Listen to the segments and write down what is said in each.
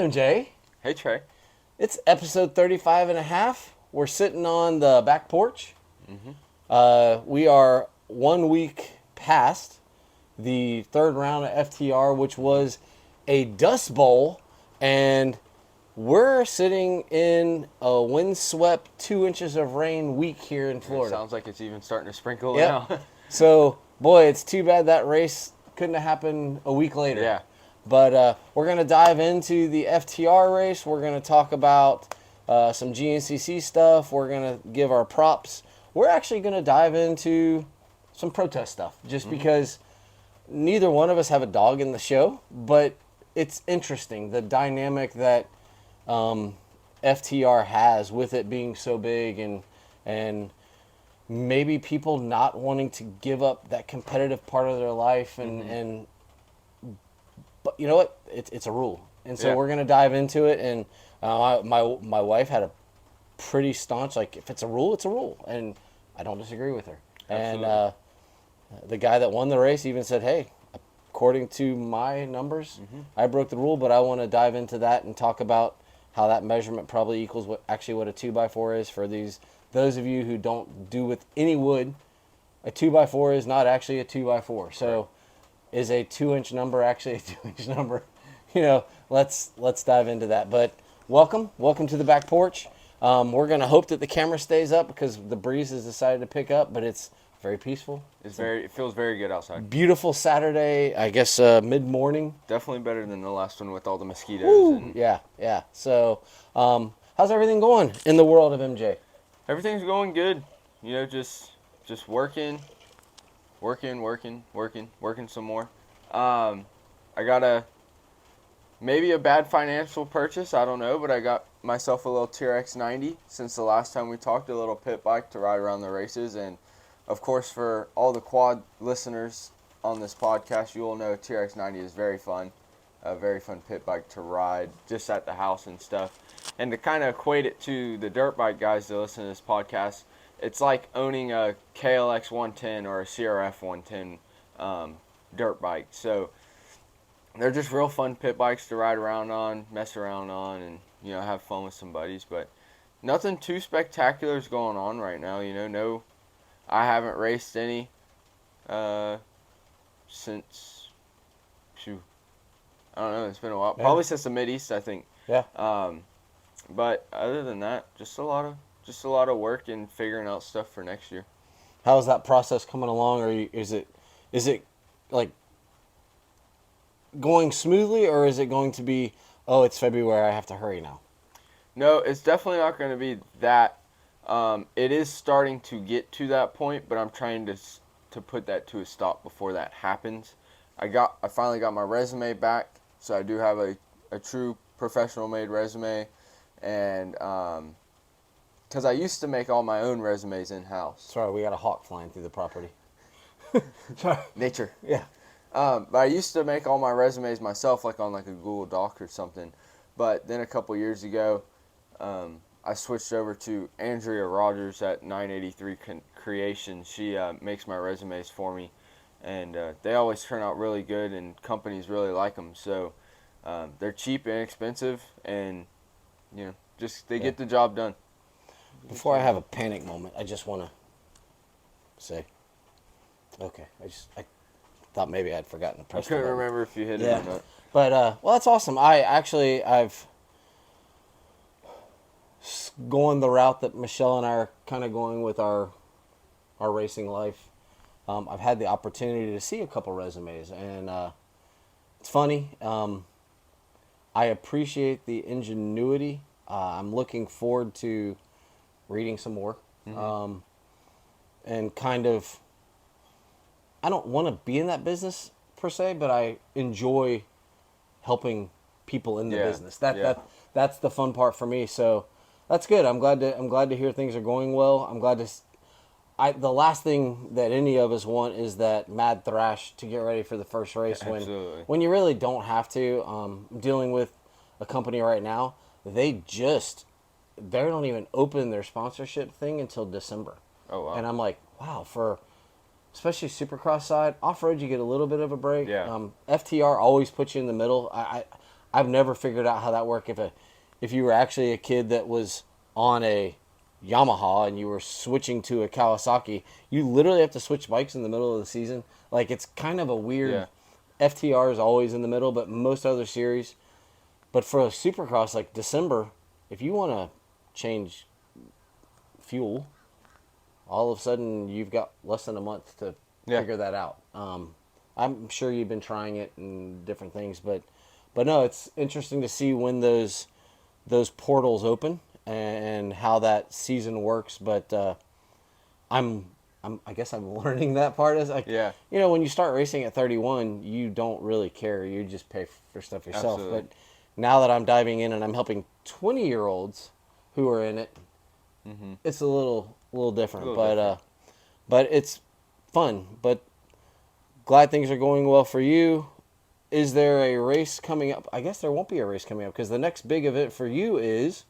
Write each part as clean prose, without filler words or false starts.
MJ. Hey, Trey. It's episode 35 and a half. We're sitting on the back porch. We are 1 week past the third round of FTR, which was a dust bowl, and we're sitting in a windswept 2 inches of rain week here in Florida. It sounds like it's even starting to sprinkle Yep. now. So, boy, it's too bad that race couldn't have happened a week later. Yeah. But we're going to dive into the FTR race. We're going to talk about some GNCC stuff. We're going to give our props. We're actually going to dive into some protest stuff just because neither one of us have a dog in the show, but it's interesting, the dynamic that FTR has with it being so big and maybe people not wanting to give up that competitive part of their life and but you know what? It's a rule, and so we're gonna dive into it. And my wife had a pretty staunch if it's a rule, it's a rule, and I don't disagree with her. Absolutely. And the guy that won the race even said, "Hey, according to my numbers, I broke the rule, but I want to dive into that and talk about how that measurement probably equals what a 2x4 is for those of you who don't do with any wood. A 2x4 is not actually a 2x4, so." Right. Is a 2-inch number actually a 2-inch number? Let's dive into that. But welcome to the back porch. We're gonna hope that the camera stays up because the breeze has decided to pick up, but it's very peaceful. It feels very good outside. Beautiful Saturday, I guess mid morning. Definitely better than the last one with all the mosquitoes. Woo! Yeah. So, how's everything going in the world of MJ? Everything's going good. Just working some more. I got maybe a bad financial purchase, I don't know, but I got myself a little TRX 90 since the last time we talked, a little pit bike to ride around the races. And of course, for all the quad listeners on this podcast, you will know TRX 90 is very fun, a very fun pit bike to ride just at the house and stuff. And to kind of equate it to the dirt bike guys that listen to this podcast, it's like owning a KLX 110 or a CRF 110 dirt bike. So they're just real fun pit bikes to ride around on, mess around on, and have fun with some buddies. But nothing too spectacular is going on right now. No, I haven't raced any since I don't know. It's been a while. Yeah. Probably since the Mid-East, I think. Yeah. But other than that, just a lot of work and figuring out stuff for next year. How's that process coming along? Or is it like going smoothly, or is it going to be, oh, it's February, I have to hurry now? No, it's definitely not going to be that. It is starting to get to that point, but I'm trying to put that to a stop before that happens. I finally got my resume back, so I do have a true professional made resume, and because I used to make all my own resumes in-house. Sorry, we got a hawk flying through the property. Sorry. Nature. Yeah. But I used to make all my resumes myself, on a Google Doc or something. But then a couple years ago, I switched over to Andrea Rogers at 983 Creation. She makes my resumes for me, and they always turn out really good, and companies really like them. So they're cheap and inexpensive, and they get the job done. Before I have a panic moment, I just want to say, okay, I thought maybe I'd forgotten to press. I couldn't remember if you hit it or not. But well, that's awesome. I've going the route that Michelle and I are kind of going with our racing life. I've had the opportunity to see a couple resumes, and it's funny. I appreciate the ingenuity. I'm looking forward to reading some more, and kind of, I don't want to be in that business per se, but I enjoy helping people in the business. That's the fun part for me. So that's good. I'm glad to hear things are going well. I'm glad to. The last thing that any of us want is that mad thrash to get ready for the first race when you really don't have to. I'm dealing with a company right now. They don't even open their sponsorship thing until December. Oh, wow. And I'm like, wow, for especially Supercross side, off-road you get a little bit of a break. Yeah. FTR always puts you in the middle. I've never figured out how that worked. If you were actually a kid that was on a Yamaha and you were switching to a Kawasaki, you literally have to switch bikes in the middle of the season. Like, it's kind of a weird. Yeah. FTR is always in the middle, but most other series. But for a Supercross, like December, if you want to change fuel, all of a sudden you've got less than a month to figure that out. I'm sure you've been trying it and different things, but no, it's interesting to see when those portals open and how that season works. But I guess I'm learning that part. Is like, when you start racing at 31, you don't really care. You just pay for stuff yourself. Absolutely. But now that I'm diving in and I'm helping 20-year-olds who are in it, it's a little different. But it's fun. But glad things are going well for you. Is there a race coming up? I guess there won't be a race coming up because the next big event for you is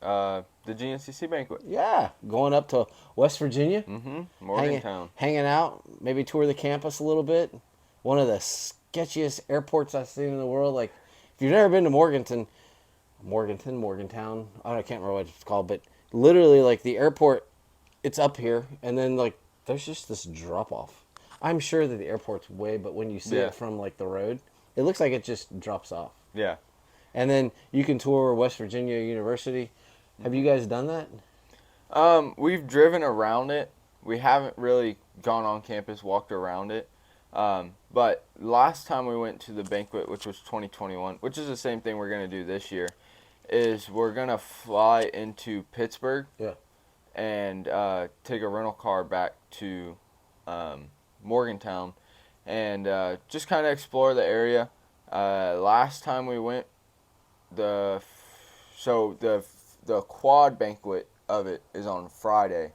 the GNCC banquet. Yeah, going up to West Virginia. Morgantown. Hanging out, maybe tour the campus a little bit. One of the sketchiest airports I've seen in the world. Like, if you've never been to Morgantown, I can't remember what it's called, but literally, like, the airport, it's up here, and then, like, there's just this drop-off. I'm sure that the airport's way, but when you see it from, like, the road, it looks like it just drops off. Yeah. And then you can tour West Virginia University. Have you guys done that? We've driven around it. We haven't really gone on campus, walked around it. But last time we went to the banquet, which was 2021, which is the same thing we're going to do this year, is we're going to fly into Pittsburgh and take a rental car back to Morgantown and just kind of explore the area. Last time we went, the quad banquet of it is on Friday,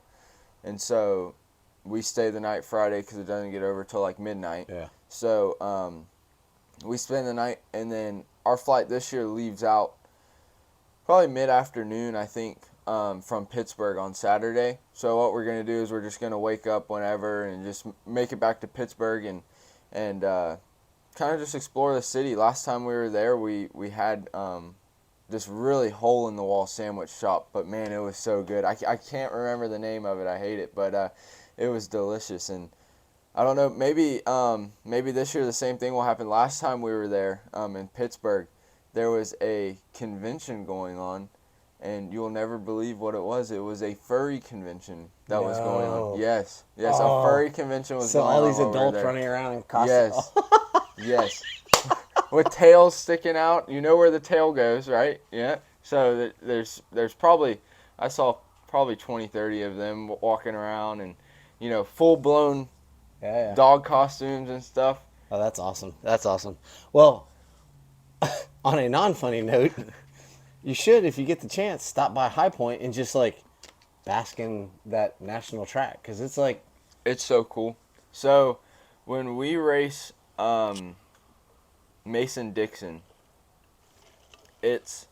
and so we stay the night Friday because it doesn't get over till like midnight. Yeah. So we spend the night, and then our flight this year leaves out probably mid-afternoon, I think, from Pittsburgh on Saturday. So what we're gonna do is we're just gonna wake up whenever and just make it back to Pittsburgh and kind of just explore the city. Last time we were there, we had this really hole-in-the-wall sandwich shop, but man, it was so good. I can't remember the name of it. I hate it, but it was delicious. And I don't know, maybe this year the same thing will happen. Last time we were there in Pittsburgh, there was a convention going on, and you'll never believe what it was. It was a furry convention that was going on. Yes, a furry convention was going on. So all these over adults there. running around in costumes. Yes. With tails sticking out. You know where the tail goes, right? Yeah. So there's probably, I saw probably 20, 30 of them walking around and, full-blown dog costumes and stuff. Oh, that's awesome. That's awesome. Well, on a non-funny note, you should, if you get the chance, stop by High Point and just, like, bask in that national track. Because it's, like... It's so cool. So, when we race... Mason-Dixon, it's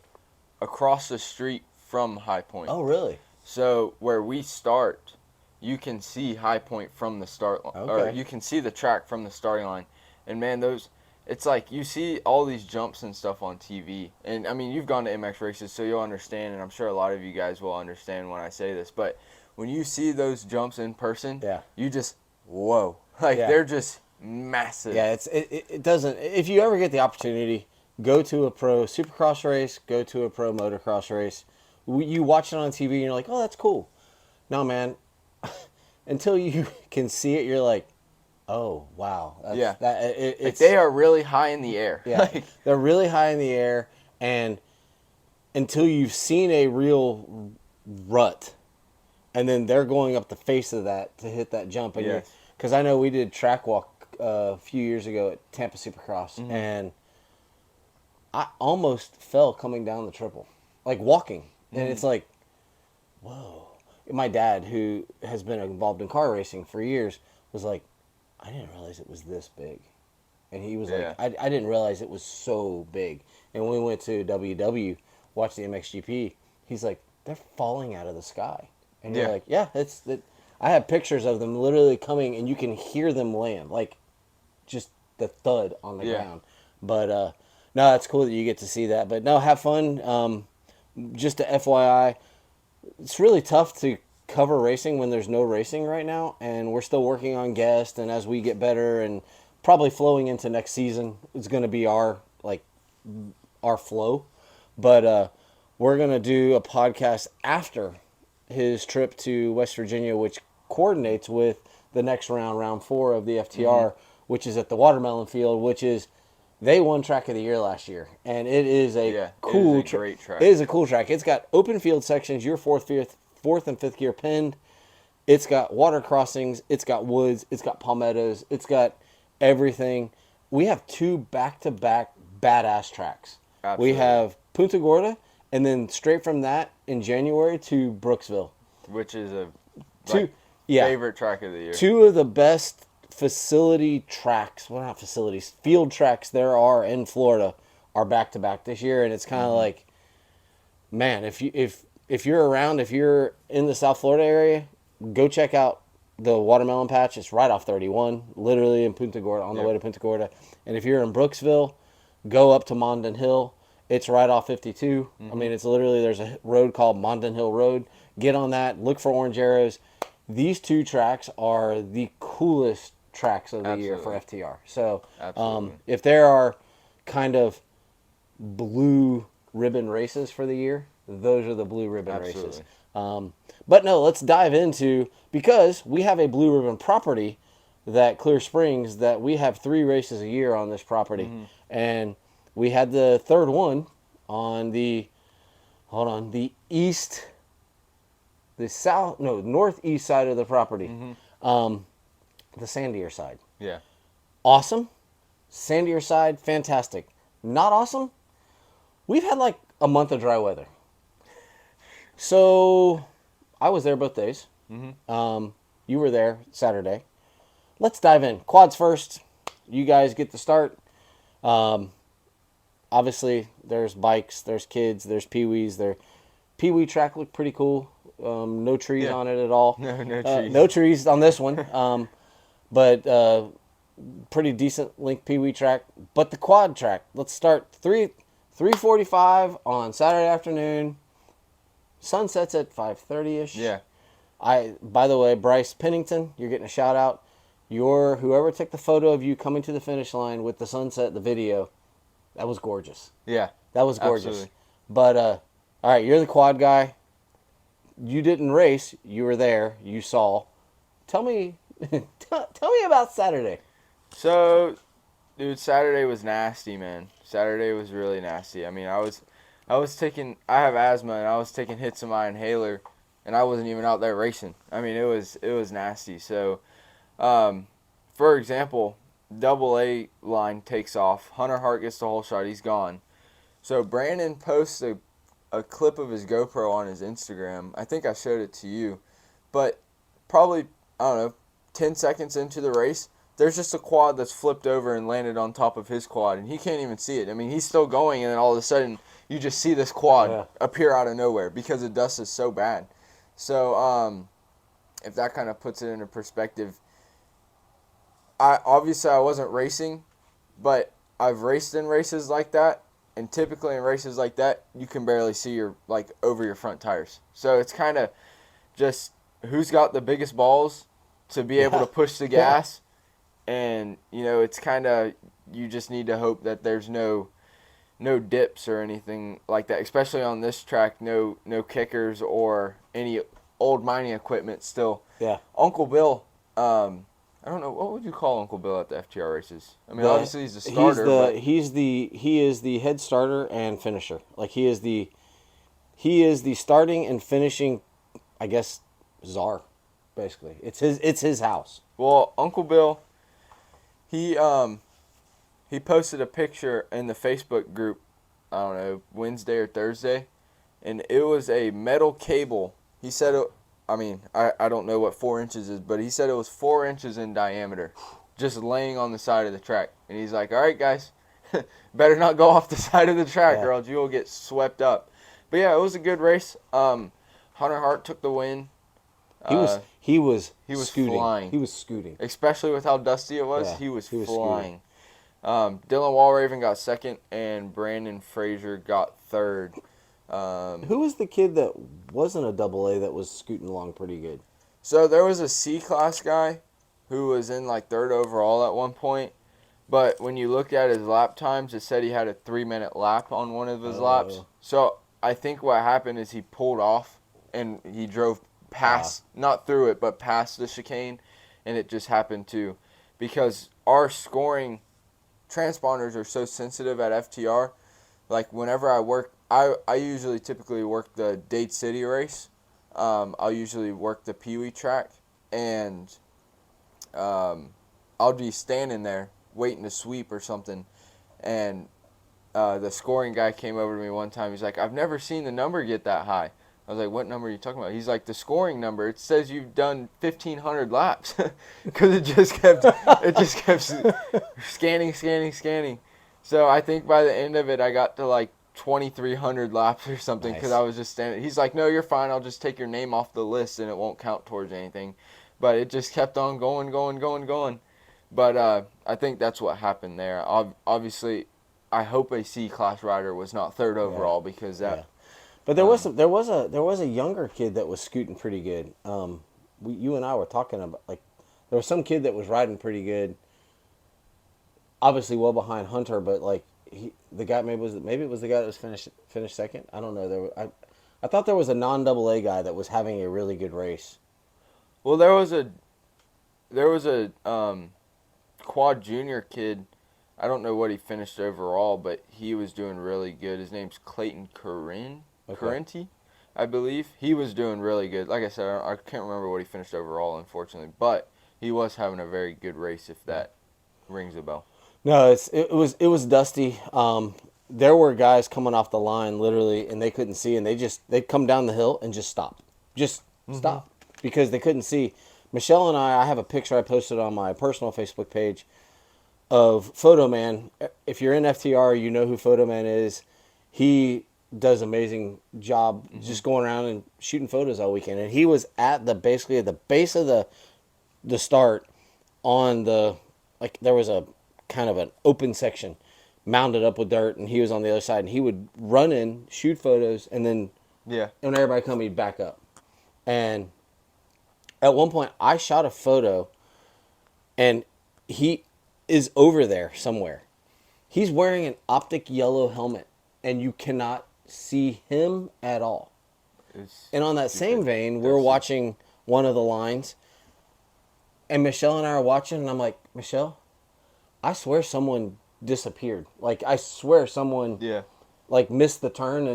across the street from High Point. Oh, really? So where we start, you can see High Point from the start line, or you can see the track from the starting line. And man, it's like you see all these jumps and stuff on TV. And I mean, you've gone to MX races, so you'll understand, and I'm sure a lot of you guys will understand when I say this, but when you see those jumps in person, you just, whoa. They're just massive. Yeah, it doesn't. If you ever get the opportunity, go to a pro Supercross race, go to a pro motocross race. You watch it on TV and you're like, oh, that's cool. No, man, until you can see it, you're like, oh, wow. They are really high in the air. Yeah, they're really high in the air, and until you've seen a real rut, and then they're going up the face of that to hit that jump. And because I know we did track walk a few years ago at Tampa Supercross, and I almost fell coming down the triple, like walking. And it's like, whoa. My dad, who has been involved in car racing for years, was like, I didn't realize it was this big. And he was like, I didn't realize it was so big. And when we went to WW, watched the MXGP, he's like, they're falling out of the sky. And you're like, I have pictures of them literally coming, and you can hear them land, like just the thud on the ground. But No, it's cool that you get to see that. But no, have fun. Just a FYI, it's really tough to cover racing when there's no racing right now, and we're still working on guests. And as we get better, and probably flowing into next season, it's going to be our flow. But we're going to do a podcast after his trip to West Virginia, which coordinates with the next round 4 of the FTR, which is at the Watermelon Field, which is they won track of the year last year, and it is a cool, it is a great track. It is a cool track. It's got open field sections, your fourth and fifth gear pinned. It's got water crossings. It's got woods. It's got palmettos. It's got everything. We have 2 back-to-back badass tracks. Absolutely. We have Punta Gorda, and then straight from that in January to Brooksville, which is a favorite track of the year. 2 of the best facility tracks, well, not facilities, field tracks there are in Florida are back to back this year, and it's kind of like, man, if you're around, if you're in the South Florida area, go check out the Watermelon Patch. It's right off 31, literally in Punta Gorda, on the way to Punta Gorda. And if you're in Brooksville, go up to Mondon Hill. It's right off 52. I mean, it's literally, there's a road called Mondon Hill Road. Get on that. Look for orange arrows. These 2 tracks are the coolest tracks of the year for FTR. So if there are kind of blue ribbon races for the year, those are the blue ribbon races. But no, let's dive into, because we have a blue ribbon property that Clear Springs, that we have 3 races a year on this property. And we had the 3rd one on the northeast side of the property. The Sandier side. Yeah. Awesome. Sandier side, fantastic. Not awesome. We've had like a month of dry weather. So I was there both days. You were there Saturday. Let's dive in. Quads first. You guys get to start. Obviously, there's bikes, there's kids, there's peewees. Pee-wee track looked pretty cool. No trees on it at all. No trees. No trees on this one. But pretty decent length pee-wee track. But the quad track, let's start 3:45 on Saturday afternoon. Sunsets at 5:30ish. Yeah. By the way, Bryce Pennington, you're getting a shout out. Whoever took the photo of you coming to the finish line with the sunset, the video, that was gorgeous. Yeah. That was gorgeous. Absolutely. But all right, you're the quad guy. You didn't race. You were there. You saw. Tell me tell me about Saturday. So, dude, Saturday was nasty, man. Saturday was really nasty. I mean, I have asthma, and I was taking hits of my inhaler, and I wasn't even out there racing. I mean, it was nasty. So, for example, double A line takes off. Hunter Hart gets the whole shot. He's gone. So Brandon posts a clip of his GoPro on his Instagram. I think I showed it to you. But probably, I don't know, 10 seconds into the race, there's just a quad that's flipped over and landed on top of his quad, and he can't even see it. I mean, he's still going, and then all of a sudden, you just see this quad appear out of nowhere because the dust is so bad. So, if that kind of puts it into perspective, I wasn't racing, but I've raced in races like that, and typically in races like that, you can barely see over your front tires. So it's kind of just who's got the biggest balls to be able to push the gas, and it's kind of, you just need to hope that there's no dips or anything like that, especially on this track. No kickers or any old mining equipment still. Yeah. Uncle Bill, I don't know, what would you call Uncle Bill at the FTR races? I mean, obviously he's the starter. He is the head starter and finisher. Like he is the starting and finishing, I guess, czar. Basically, it's his house. Well, Uncle Bill, he posted a picture in the Facebook group, I don't know, Wednesday or Thursday, and it was a metal cable. He said, I don't know what 4 inches is, but he said it was 4 inches in diameter, just laying on the side of the track. And he's like, all right, guys, better not go off the side of the track or else you will get swept up. But yeah, it was a good race. Hunter Hart took the win. He was scooting. Flying. He was scooting. Especially with how dusty it was, Yeah, he was flying. Dylan Walraven got second, and Brandon Frazier got third. Who was the kid that wasn't a double A that was scooting along pretty good? So there was a C-class guy who was in like third overall at one point. But when you look at his lap times, it said he had a 3-minute lap on one of his laps. So I think what happened is he pulled off and he drove past, not through it, but past the chicane. And it just happened to, because our scoring transponders are so sensitive at FTR. Like whenever I work, I usually typically work the Dade City race. I'll usually work the Pee Wee track. And I'll be standing there waiting to sweep or something, and the scoring guy came over to me one time. He's like, I've never seen the number get that high. I was like, what number are you talking about? He's like, the scoring number. It says you've done 1,500 laps, because it just kept scanning. So I think by the end of it, I got to like 2,300 laps or something, because I was just standing. He's like, no, you're fine. I'll just take your name off the list and it won't count towards anything. But it just kept on going. But I think that's what happened there. Obviously, I hope a C-class rider was not third overall, because that. Yeah. But there was a younger kid that was scooting pretty good. You and I were talking about, like, there was some kid that was riding pretty good. Obviously, well behind Hunter, but like the guy maybe it was the guy that was finished second. I don't know. I thought there was a non-double A guy that was having a really good race. Well, there was a quad junior kid. I don't know what he finished overall, but he was doing really good. His name's Clayton Carenti, I believe. He was doing really good. Like I said, I can't remember what he finished overall, unfortunately, but he was having a very good race, if that rings a bell. No, it was dusty. There were guys coming off the line literally, and they couldn't see, and they'd come down the hill and just stop, stop, because they couldn't see. Michelle and I have a picture I posted on my personal Facebook page of Photo Man. If you're in FTR, you know who Photo Man is. He does amazing job just going around and shooting photos all weekend. And he was at the base of the start on the, like, there was a kind of an open section mounded up with dirt, and he was on the other side, and he would run in, shoot photos, and then when everybody come, he'd back up. And at one point, I shot a photo, and he is over there somewhere. He's wearing an optic yellow helmet, and you cannot see him at all. And on that same vein, we're watching one of the lines, and Michelle and I are watching, and I'm like, Michelle, I swear someone disappeared. Like, I swear someone like missed the turn,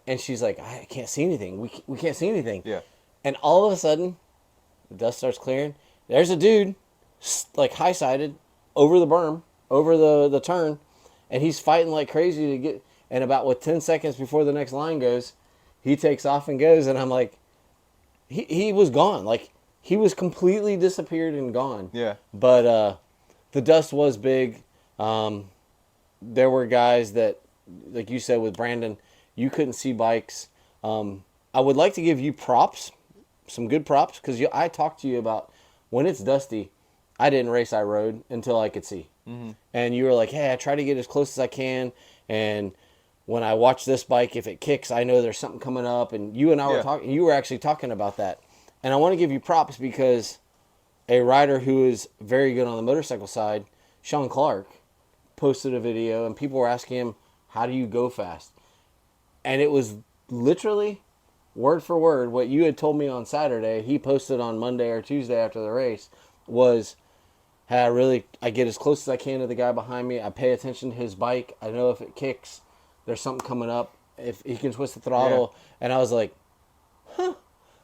and she's like, I can't see anything. We can't see anything. Yeah. And all of a sudden, the dust starts clearing. There's a dude, like, high-sided, over the berm, over the turn, and he's fighting like crazy to get. And about 10 seconds before the next line goes, he takes off and goes. And I'm like, he was gone. Like, he was completely disappeared and gone. Yeah. But the dust was big. There were guys that, like you said with Brandon, you couldn't see bikes. I would like to give you props, some good props, because I talked to you about when it's dusty, I didn't race, I rode until I could see. Mm-hmm. And you were like, hey, I try to get as close as I can. And when I watch this bike, if it kicks, I know there's something coming up. And you and I were talking, you were actually talking about that. And I want to give you props because a rider who is very good on the motorcycle side, Sean Clark, posted a video, and people were asking him, how do you go fast? And it was literally word for word what you had told me on Saturday. He posted on Monday or Tuesday after the race was, hey, I get as close as I can to the guy behind me. I pay attention to his bike. I know if it kicks, there's something coming up. If he can twist the throttle. Yeah. And I was like,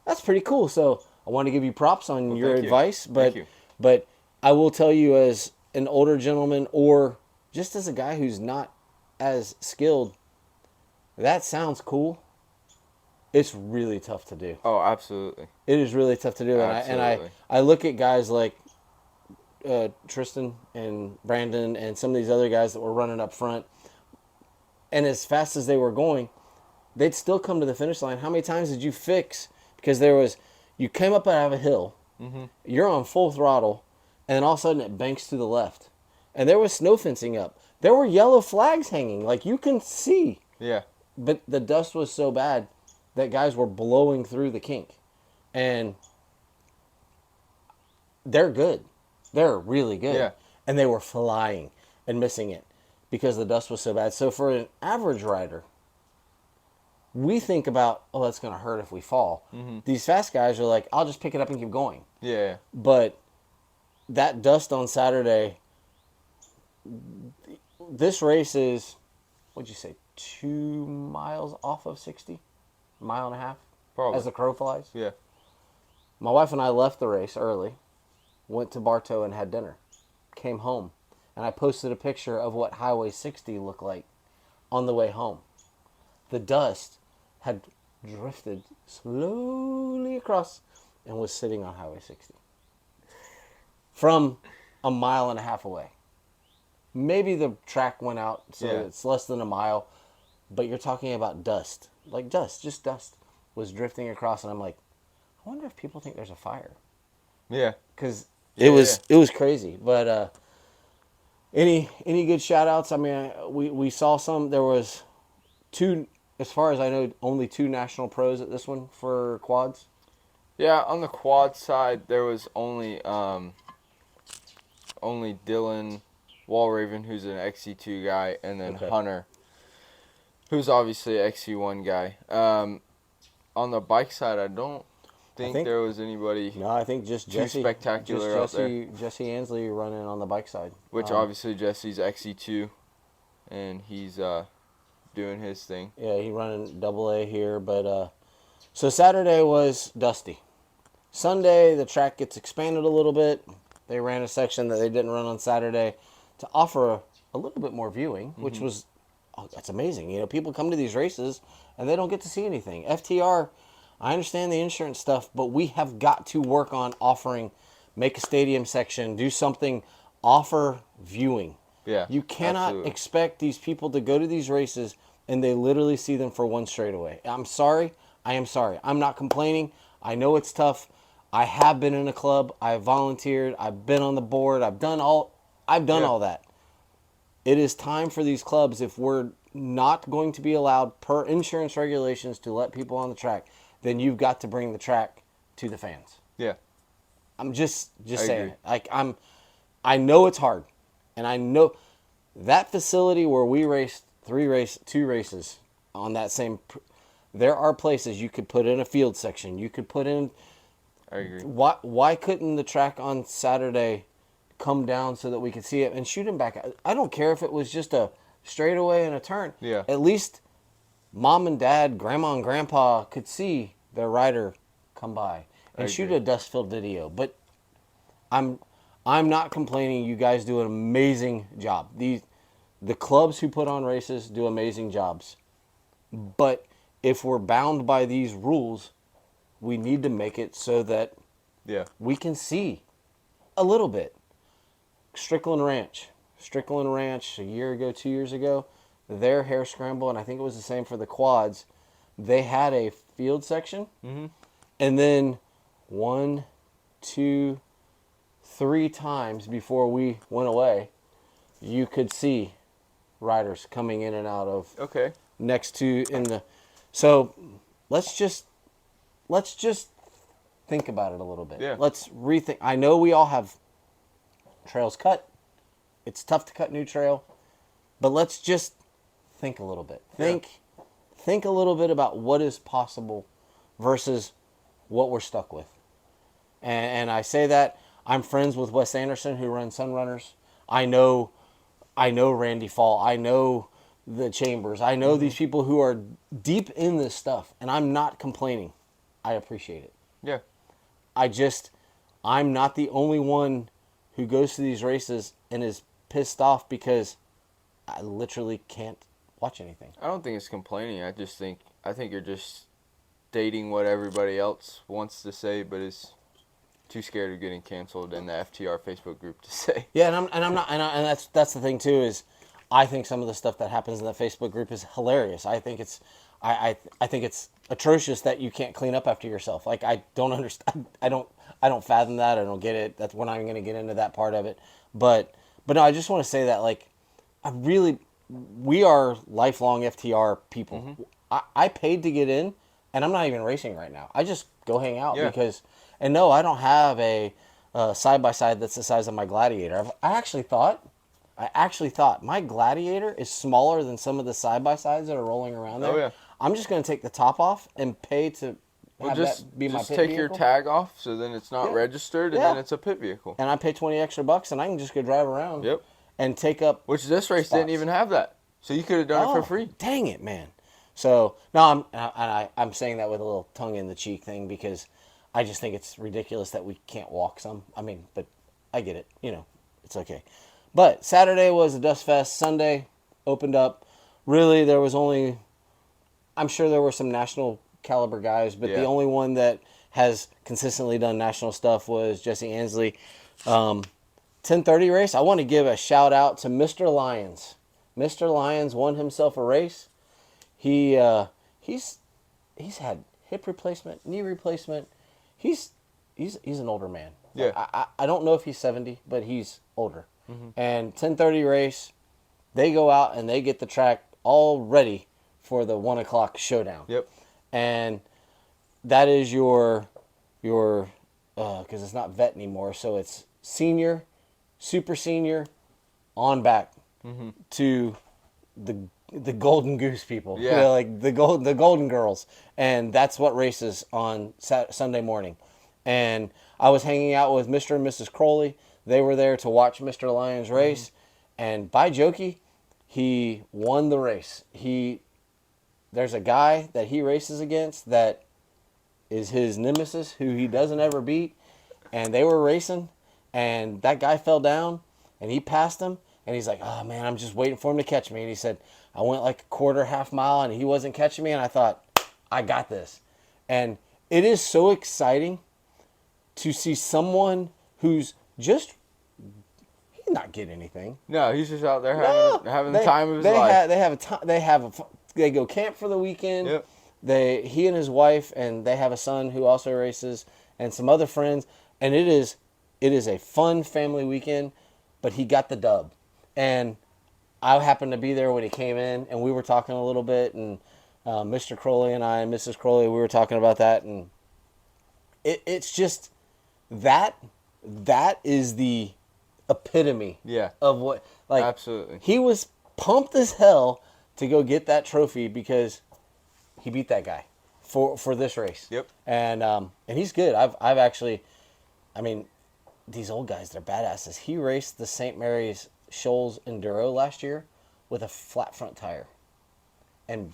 that's pretty cool. So I want to give you props on your advice. But I will tell you, as an older gentleman or just as a guy who's not as skilled, that sounds cool. It's really tough to do. Oh, absolutely. It is really tough to do. And I look at guys like Tristan and Brandon and some of these other guys that were running up front, and as fast as they were going, they'd still come to the finish line. How many times did you fix? Because you came up out of a hill, you're on full throttle, and then all of a sudden it banks to the left. And there was snow fencing up. There were yellow flags hanging, like you can see. Yeah. But the dust was so bad that guys were blowing through the kink. And they're good. They're really good. Yeah. And they were flying and missing it because the dust was so bad. So for an average rider, we think about, oh, that's going to hurt if we fall. Mm-hmm. These fast guys are like, I'll just pick it up and keep going. Yeah. But that dust on Saturday, this race is, what'd you say, 2 miles off of 60? Mile and a half? Probably. As the crow flies? Yeah. My wife and I left the race early, went to Bartow and had dinner, came home, and I posted a picture of what Highway 60 looked like on the way home. The dust had drifted slowly across and was sitting on Highway 60 from a mile and a half away. Maybe the track went out, so it's less than a mile, but you're talking about dust. Like dust, just dust was drifting across, and I'm like, I wonder if people think there's a fire. Yeah. Because it was crazy. But any good shout outs? I mean, we saw some. There was two, as far as I know, only 2 national pros at this one for quads. Yeah, on the quad side, there was only Dylan Walraven, who's an XC2 guy, and then Hunter, who's obviously an XC1 guy. On the bike side, I don't think there was anybody. No, I think just Jesse, spectacular out there. Jesse Ansley running on the bike side. Which obviously Jesse's XC2, and he's doing his thing. Yeah, he running AA here, but so Saturday was dusty. Sunday the track gets expanded a little bit. They ran a section that they didn't run on Saturday to offer a little bit more viewing, which was that's amazing. You know, people come to these races and they don't get to see anything. FTR, I understand the insurance stuff, but we have got to work on offering, make a stadium section, do something, offer viewing. Yeah, you cannot expect these people to go to these races and they literally see them for one straightaway. I'm sorry. I am sorry. I'm not complaining. I know it's tough. I have been in a club. I've volunteered. I've been on the board. I've done all that. It is time for these clubs, if we're not going to be allowed per insurance regulations to let people on the track, then you've got to bring the track to the fans. Yeah. I'm just saying agree. it. Like I know it's hard. And I know that facility where we raced 2 races on that same, there are places you could put in a field section. You could put in. I agree. Why couldn't the track on Saturday come down so that we could see it and shoot him back? I don't care if it was just a straightaway and a turn. Yeah. At least mom and dad, grandma and grandpa could see their rider come by and shoot a dust-filled video. But I'm not complaining. You guys do an amazing job. The clubs who put on races do amazing jobs. But if we're bound by these rules, we need to make it so that we can see a little bit. Strickland Ranch a year ago, 2 years ago, their hare scramble, and I think it was the same for the quads, they had a field section, and then 1, 2, 3 times before we went away, you could see riders coming in and out of next to in the. So let's just think about it a little bit. Yeah. Let's rethink. I know we all have trails cut. It's tough to cut new trail, but let's just think a little bit. Think a little bit about what is possible versus what we're stuck with. And I say that I'm friends with Wes Anderson, who runs Sunrunners. I know Randy Fall. I know the Chambers. I know these people who are deep in this stuff, and I'm not complaining. I appreciate it. Yeah. I'm not the only one who goes to these races and is pissed off because I literally can't watch anything. I don't think it's complaining. I think you're just stating what everybody else wants to say, but is too scared of getting canceled in the FTR Facebook group to say. Yeah, and that's the thing too, is I think some of the stuff that happens in the Facebook group is hilarious. I think it's atrocious that you can't clean up after yourself. Like, I don't understand. I don't fathom that. I don't get it. We're not even going to get into that part of it. But no, I just want to say that, like, we are lifelong FTR people. Mm-hmm. I paid to get in, and I'm not even racing right now. I just go hang out Yeah. because, and no, I don't have a side-by-side that's the size of my Gladiator. I actually thought my Gladiator is smaller than some of the side-by-sides that are rolling around there. Oh, yeah. I'm just going to take the top off and pay to have Just that be my pit take vehicle. your tag off, so then it's not Yeah. registered, and Yeah. then it's a pit vehicle. And I pay $20 extra, and I can just go drive around. Yep. And take up. Which this race spots. didn't even have that, so you could have done it for free. Dang it, man! So no, I'm saying that with a little tongue in the cheek thing because I just think it's ridiculous that we can't walk some. I mean, but I get it. You know, it's okay. But Saturday was a dust fest. Sunday opened up. Really, there was only. I'm sure there were some national caliber guys, but the only one that has consistently done national stuff was Jesse Ansley. 10:30 race. I want to give a shout out to Mr. Lyons. Mr. Lyons won himself a race. He's had hip replacement, knee replacement. He's an older man. Yeah. I don't know if he's 70, but he's older. Mm-hmm. And 10:30 race, they go out and they get the track all ready for the 1 o'clock showdown. Yep. And that is your because it's not vet anymore, so it's senior, super senior, on back to the Golden Goose people. Yeah. You know, like the Golden Girls, and that's what races on Sunday morning. And I was hanging out with Mr. and Mrs. Crowley. They were there to watch Mr. Lyons race, and by jokey, he won the race. There's a guy that he races against that is his nemesis, who he doesn't ever beat, and they were racing, and that guy fell down, and he passed him, and he's like, oh man, I'm just waiting for him to catch me. And he said, I went like a quarter, half mile, and he wasn't catching me, and I thought, I got this. And it is so exciting to see someone who's just, he's not getting anything. No, he's just out there having the time of his life. They go camp for the weekend. Yep. He and his wife, and they have a son who also races, and some other friends, and it is a fun family weekend. But he got the dub, and I happened to be there when he came in, and we were talking a little bit, and Mr. Crowley and I and Mrs. Crowley, we were talking about that, and it's just that is the epitome of what, like, absolutely. He was pumped as hell to go get that trophy because he beat that guy for this race. Yep. And he's good. I've actually, I mean, these old guys, they're badasses. He raced the St. Mary's Shoals Enduro last year with a flat front tire, and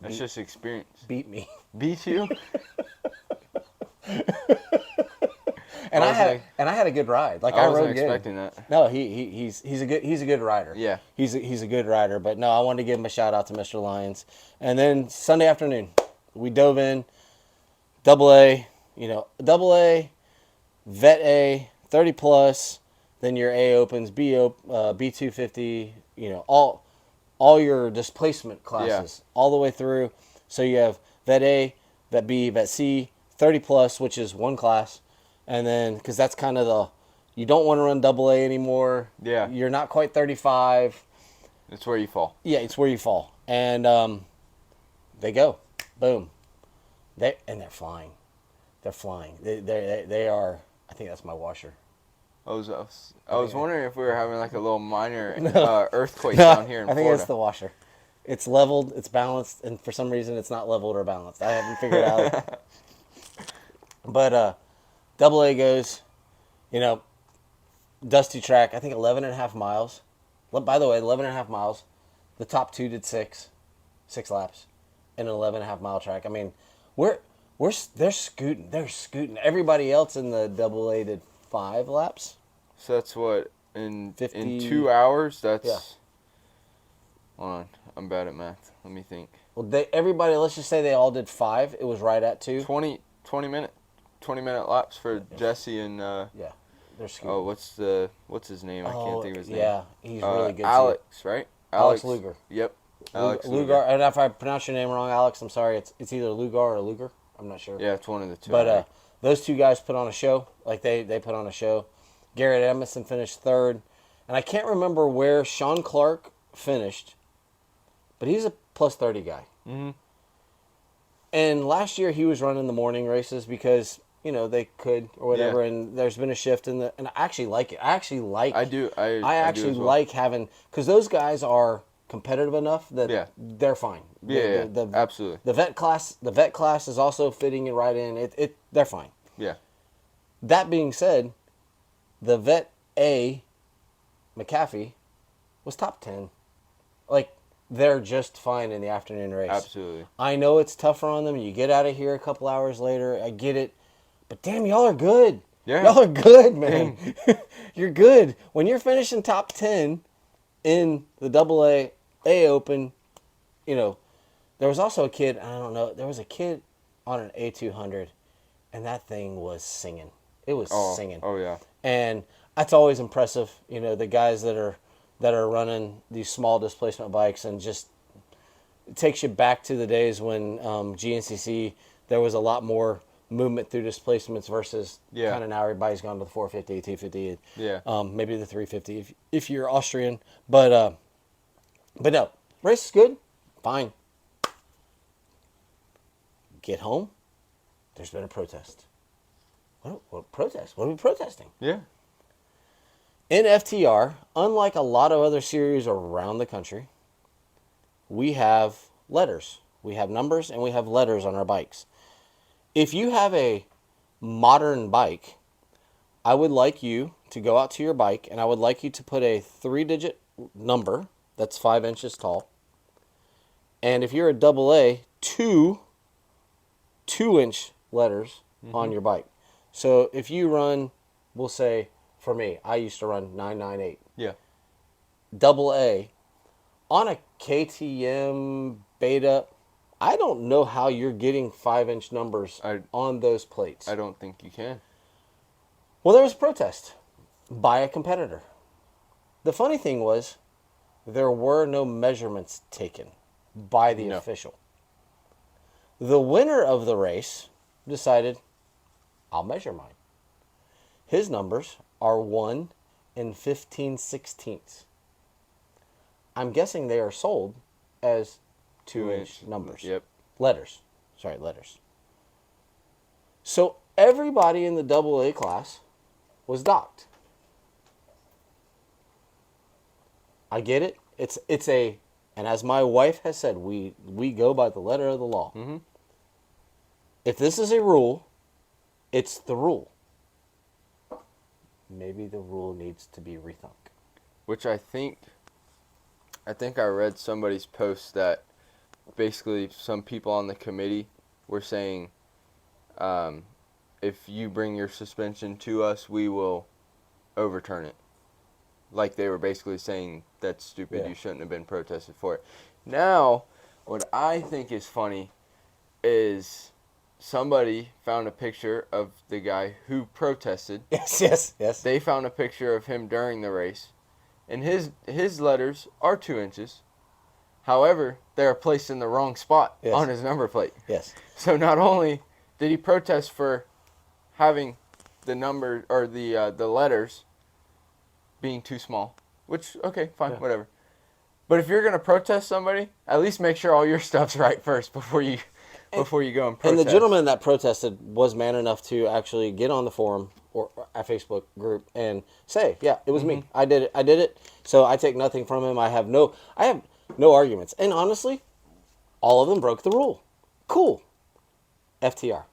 That's just experience. Beat me. Beat you? And I had a good ride. Like, I wasn't rode good. expecting that. No, he's a good rider. Yeah. He's a good rider. But no, I wanted to give him a shout out to Mr. Lyons. And then Sunday afternoon, we dove in, AA, Vet A, 30 plus. Then your A opens, B250. All your displacement classes all the way through. So you have Vet A, Vet B, Vet C, 30 plus, which is one class. And then, because that's kind of you don't want to run AA anymore. Yeah. You're not quite 35. It's where you fall. Yeah, it's where you fall. And they go. Boom. They're flying. They're flying. They are, I think that's my washer. I was wondering if we were having like a little minor earthquake No, down here in I think Florida. it's the washer. It's leveled, it's balanced, and for some reason it's not leveled or balanced. I haven't figured it out. But AA goes, dusty track, I think 11.5 miles. By the way, 11.5 miles. The top two did six laps in an 11.5 mile track. I mean, they're scooting. They're scooting. Everybody else in the AA did 5 laps. So that's what, in 50, in 2 hours? That's. Yeah. Hold on, I'm bad at math. Let me think. Well, everybody, let's just say they all did 5. It was right at 2. 20 minute laps for Jesse and. Yeah, they're scooting. Oh, what's his name? I can't think of his name. Yeah, he's really good. Alex, right? Alex Luger. Yep. Alex Lugar. And if I pronounce your name wrong, Alex, I'm sorry. It's either Lugar or Luger. I'm not sure. Yeah, it's one of the two. But those two guys put on a show. Like they put on a show. Garrett Emerson finished third, and I can't remember where Sean Clark finished, but he's a plus 30 guy. Mm-hmm. And last year he was running the morning races because they could or whatever. Yeah. And there's been a shift in and I actually like it. I actually like. I do. I actually do as well. like having because those guys are competitive enough that they're fine. Yeah, absolutely. The vet class is also fitting it right in. They're fine. Yeah. That being said, the vet A, McAfee, was top 10. Like they're just fine in the afternoon race. Absolutely. I know it's tougher on them. You get out of here a couple hours later. I get it, but damn, y'all are good. Yeah. Y'all are good, man. You're good when you're finishing top 10 in the AA Open. There was also a kid, I don't know, there was a kid on an A200, and that thing was singing. It was singing. Oh, yeah. And that's always impressive, the guys that are running these small displacement bikes, and just it takes you back to the days when GNCC, there was a lot more movement through displacements versus kind of now everybody's gone to the 450, 250, maybe the 350 if you're Austrian. But no, race is good, fine. Get home, there's been a protest. What protest? What are we protesting? Yeah. In FTR, unlike a lot of other series around the country, we have letters. We have numbers and we have letters on our bikes. If you have a modern bike, I would like you to go out to your bike and I would like you to put a 3-digit number that's 5 inches tall. And if you're a AA, 2-inch letters on your bike. So if you run, we'll say, for me, I used to run 998. Yeah. AA. On a KTM beta, I don't know how you're getting 5-inch numbers on those plates. I don't think you can. Well, there was a protest by a competitor. The funny thing was, there were no measurements taken by the official. The winner of the race decided, I'll measure mine. His numbers are 1 and 15/16. I'm guessing they are sold as 2-inch numbers. Yep. Letters. So everybody in the AA class was docked. I get it. It's a, and as my wife has said, we go by the letter of the law. Mm-hmm. If this is a rule, it's the rule. Maybe the rule needs to be rethunk. Which I think I read somebody's post that basically some people on the committee were saying, if you bring your suspension to us, we will overturn it. Like they were basically saying, that's stupid, you shouldn't have been protested for it. Now, what I think is funny is somebody found a picture of the guy who protested. Yes. They found a picture of him during the race. And his letters are 2 inches. However, they are placed in the wrong spot on his number plate. Yes. So not only did he protest for having the number or the letters being too small, which, okay, fine, whatever. But if you're going to protest somebody, at least make sure all your stuff's right first before you go and protest. And the gentleman that protested was man enough to actually get on the forum or a Facebook group and say, yeah, it was me. I did it. So I take nothing from him. I have no arguments. And honestly, all of them broke the rule. Cool. FTR.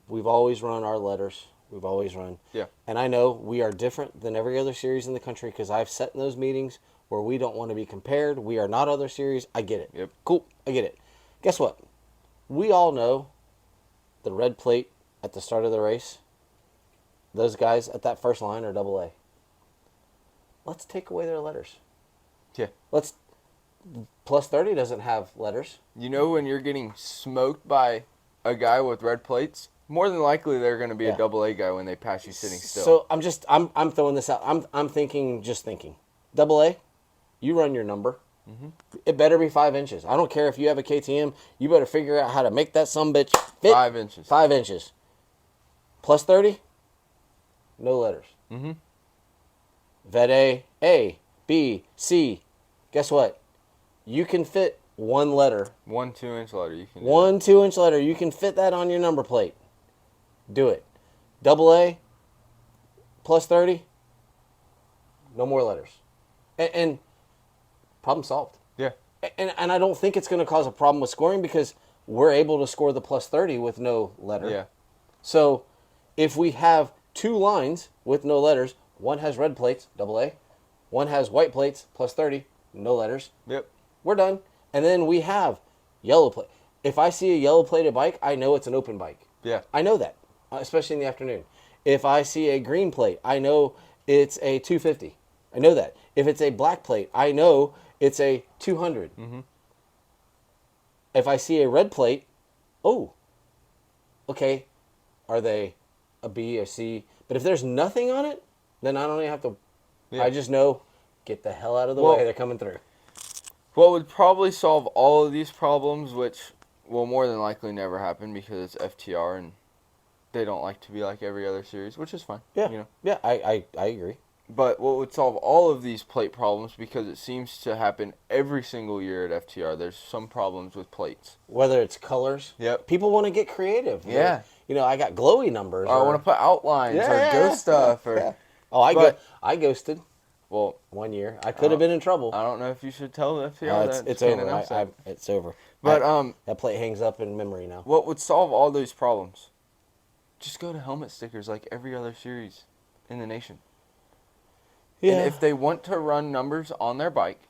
We've always run our letters. We've always run. Yeah. And I know we are different than every other series in the country because I've sat in those meetings where we don't want to be compared. We are not other series. I get it. Yep. Cool. I get it. Guess what? We all know the red plate at the start of the race. Those guys at that first line are AA. Let's take away their letters. Yeah. Plus 30 doesn't have letters. You know when you're getting smoked by a guy with red plates, more than likely they're going to be a AA guy when they pass you sitting still. So I'm throwing this out. I'm thinking. AA, you run your number. It better be 5 inches. I don't care if you have a KTM. You better figure out how to make that sumbitch fit. 5 inches. 5 inches. Plus 30, no letters. Vet A, B, C. Guess what? You can fit one letter. 1 2-inch letter. You can do One 2-inch letter. You can fit that on your number plate. Do it. Double A, plus 30, no more letters. And problem solved. Yeah. And I don't think it's going to cause a problem with scoring because we're able to score the plus 30 with no letter. Yeah. So if we have 2 lines with no letters, one has red plates, double A, one has white plates, plus 30, no letters. Yep. We're done. And then we have yellow plate. If I see a yellow plated bike, I know it's an open bike. Yeah. I know that, especially in the afternoon. If I see a green plate, I know it's a 250. I know that. If it's a black plate, I know it's a 200. If I see a red plate, oh, okay, are they a B, a C? But if there's nothing on it, then I don't even have to. Yeah. I just know, get the hell out of the Well, way. They're coming through. What would probably solve all of these problems, which will more than likely never happen because it's FTR and they don't like to be like every other series, which is fine. Yeah, You know. yeah, I agree. But what would solve all of these plate problems, because it seems to happen every single year at FTR, there's some problems with plates. Whether it's colors, Yep. people want to get creative. Yeah. You know, I got glowy numbers. Or I want to put outlines or ghost stuff. Or Yeah. Oh, I ghosted Well, 1 year. I could have been in trouble. I don't know if you should tell the FTR that. It's Just can't over. announce that. It's over. But that plate hangs up in memory now. what would solve all those problems? Just go to helmet stickers like every other series in the nation. Yeah. And if they want to run numbers on their bike,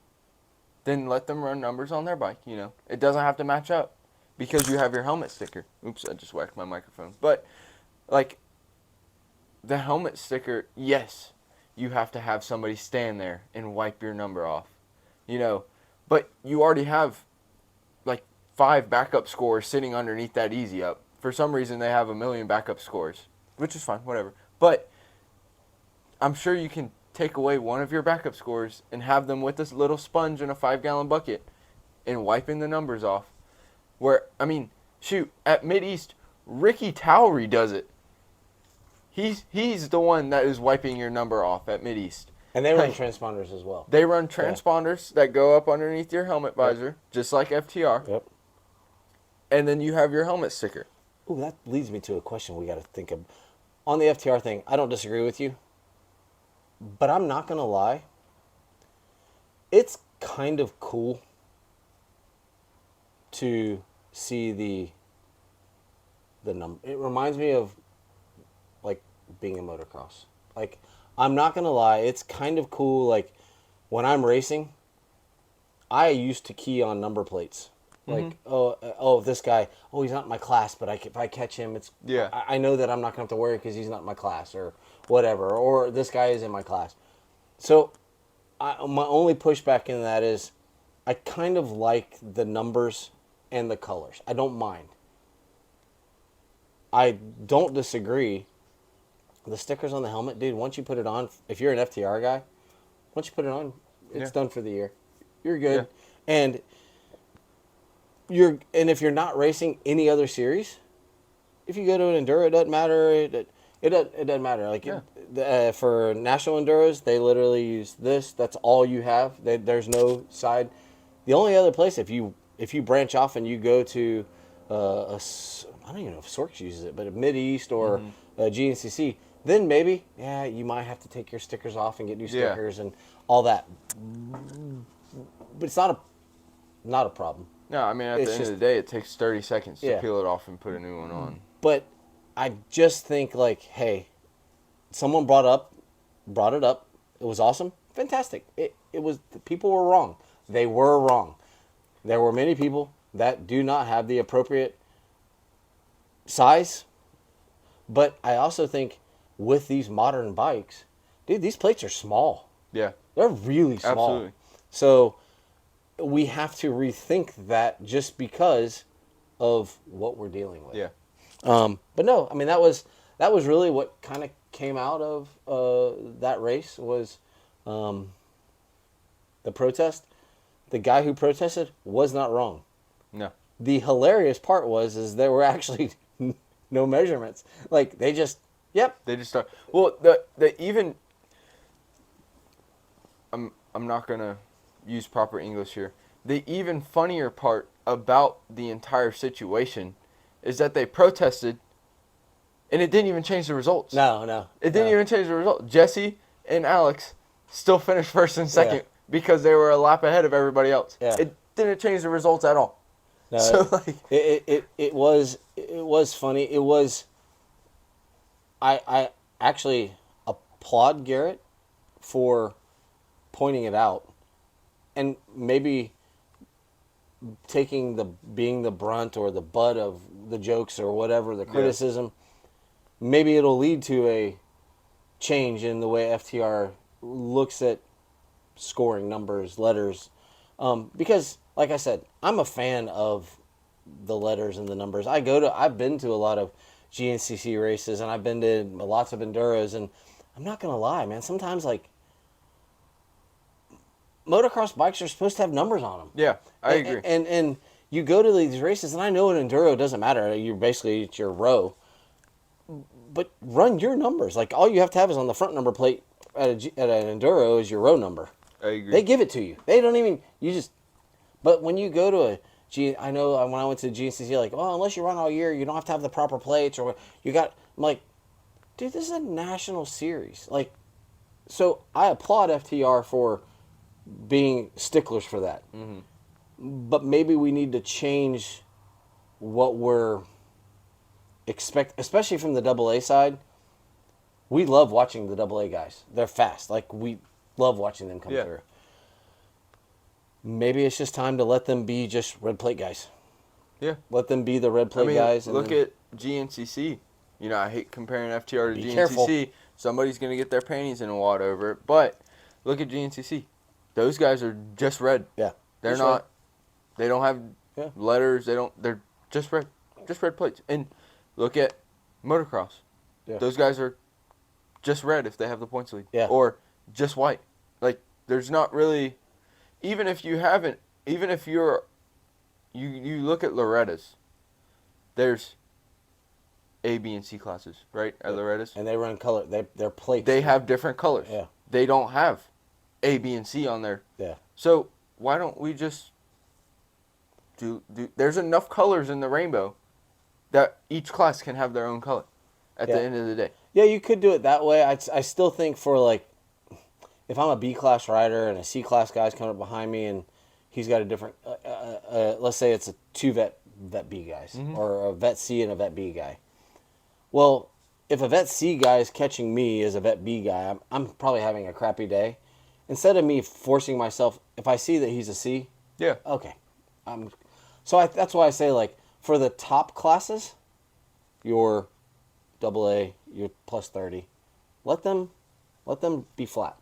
then let them run numbers on their bike, you know. It doesn't have to match up because you have your helmet sticker. Oops, I just whacked my microphone. But, like, the helmet sticker, yes, you have to have somebody stand there and wipe your number off, you know. But you already have, like, 5 backup scores sitting underneath that easy up. For some reason, they have 1 million backup scores, which is fine, whatever. But I'm sure you can take away one of your backup scores and have them with this little sponge in a 5-gallon bucket and wiping the numbers off. Where, I mean, shoot, at Mid-East, Ricky Towery does it. He's the one that is wiping your number off at Mid-East. And they run transponders as well. They run transponders that go up underneath your helmet visor, just like FTR. Yep. And then you have your helmet sticker. Ooh, that leads me to a question we got to think of. On the FTR thing, I don't disagree with you. But I'm not going to lie. It's kind of cool to see the number. It reminds me of, like, being in motocross. Like, I'm not going to lie. It's kind of cool. Like, when I'm racing, I used to key on number plates. Like, this guy, he's not in my class, but if I catch him, it's Yeah. I know that I'm not going to have to worry because he's not in my class or whatever, or this guy is in my class. So my only pushback in that is I kind of like the numbers and the colors. I don't mind. I don't disagree. The stickers on the helmet, dude, once you put it on, if you're an FTR guy, once you put it on, it's done for the year. You're good. Yeah. And if you're not racing any other series, if you go to an enduro, it doesn't matter. It doesn't matter. Like for national enduros, they literally use this. That's all you have. There's no side. The only other place, if you branch off and you go to I don't even know if Sorks uses it, but a Mid-East or a GNCC, then maybe you might have to take your stickers off and get new stickers and all that. But it's not a problem. No, I mean, at the end of the day, it takes 30 seconds to Yeah. peel it off and put a new one on. But I just think, like, hey, someone brought it up. It was awesome. Fantastic. It was, people were wrong. They were wrong. There were many people that do not have the appropriate size. But I also think with these modern bikes, dude, these plates are small. Yeah. They're really small. Absolutely. So we have to rethink that just because of what we're dealing with. Yeah. But no, I mean, that was really what kind of came out of that race was the protest. the guy who protested was not wrong. No. The hilarious part is there were actually no measurements. Like, they just, yep. They just start. Well, the even. I'm not gonna use proper English here. The even funnier part about the entire situation is that they protested, and it didn't even change the results. No. It didn't even change the result. Jesse and Alex still finished first and second because they were a lap ahead of everybody else. Yeah. It didn't change the results at all. No, So like it was funny. It was. I actually applaud Garrett for pointing it out, and maybe being the brunt or the butt of the jokes or whatever, the criticism. Maybe it'll lead to a change in the way FTR looks at scoring numbers, letters, because, like I said, I'm a fan of the letters and the numbers. I've been to a lot of GNCC races, and I've been to lots of enduros, and I'm not gonna lie, man. Sometimes, like, motocross bikes are supposed to have numbers on them. Yeah, I agree. And you go to these races, and I know an enduro doesn't matter. It's your row, but run your numbers. Like, all you have to have is on the front number plate at an enduro is your row number. I agree. They give it to you. They don't even But when you go to I know when I went to GNCC, like, oh, unless you run all year, you don't have to have the proper plates, or I'm like, dude, this is a national series. Like, so I applaud FTR for being sticklers for that. Mm-hmm. But maybe we need to change what we're especially from the AA side. We love watching the AA guys. They're fast. Like, we love watching them come through. Maybe it's just time to let them be just red plate guys. Yeah. Let them be the red plate guys. Look at GNCC. You know, I hate comparing FTR to GNCC. Careful. Somebody's going to get their panties in a wad over it. But look at GNCC. Those guys are just red. Yeah. They're not. They don't have letters. They're just red. Just red plates. And look at motocross. Yeah. Those guys are just red if they have the points lead. Yeah. Or just white. Like, there's not really... Even if you look at Loretta's, there's A, B, and C classes, right? At Loretta's. And they run color. They're plates. They have different colors. Yeah. They don't have A, B, and C on there. Yeah. So why don't we just do there's enough colors in the rainbow that each class can have their own color at the end of the day. Yeah, you could do it that way. I still think for, like, if I'm a B-class rider and a C-class guy's coming up behind me and he's got a different, let's say it's a two vet B guys, or a vet C and a vet B guy. Well, if a vet C guy is catching me as a vet B guy, I'm probably having a crappy day. Instead of me forcing myself, if I see that he's a C, okay. That's why I say, like, for the top classes, your AA, your plus 30, let them be flat.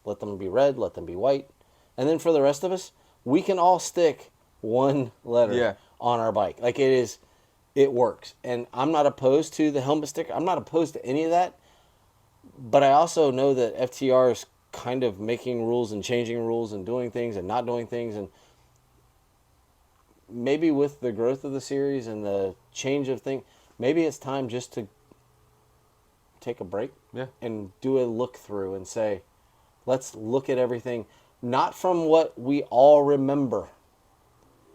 Let them be red, let them be white. And then for the rest of us, we can all stick one letter on our bike. Like, it works. And I'm not opposed to the helmet sticker. I'm not opposed to any of that. But I also know that FTR is kind of making rules and changing rules and doing things and not doing things. And maybe with the growth of the series and the change of things, maybe it's time just to take a break and do a look through and say, let's look at everything, not from what we all remember.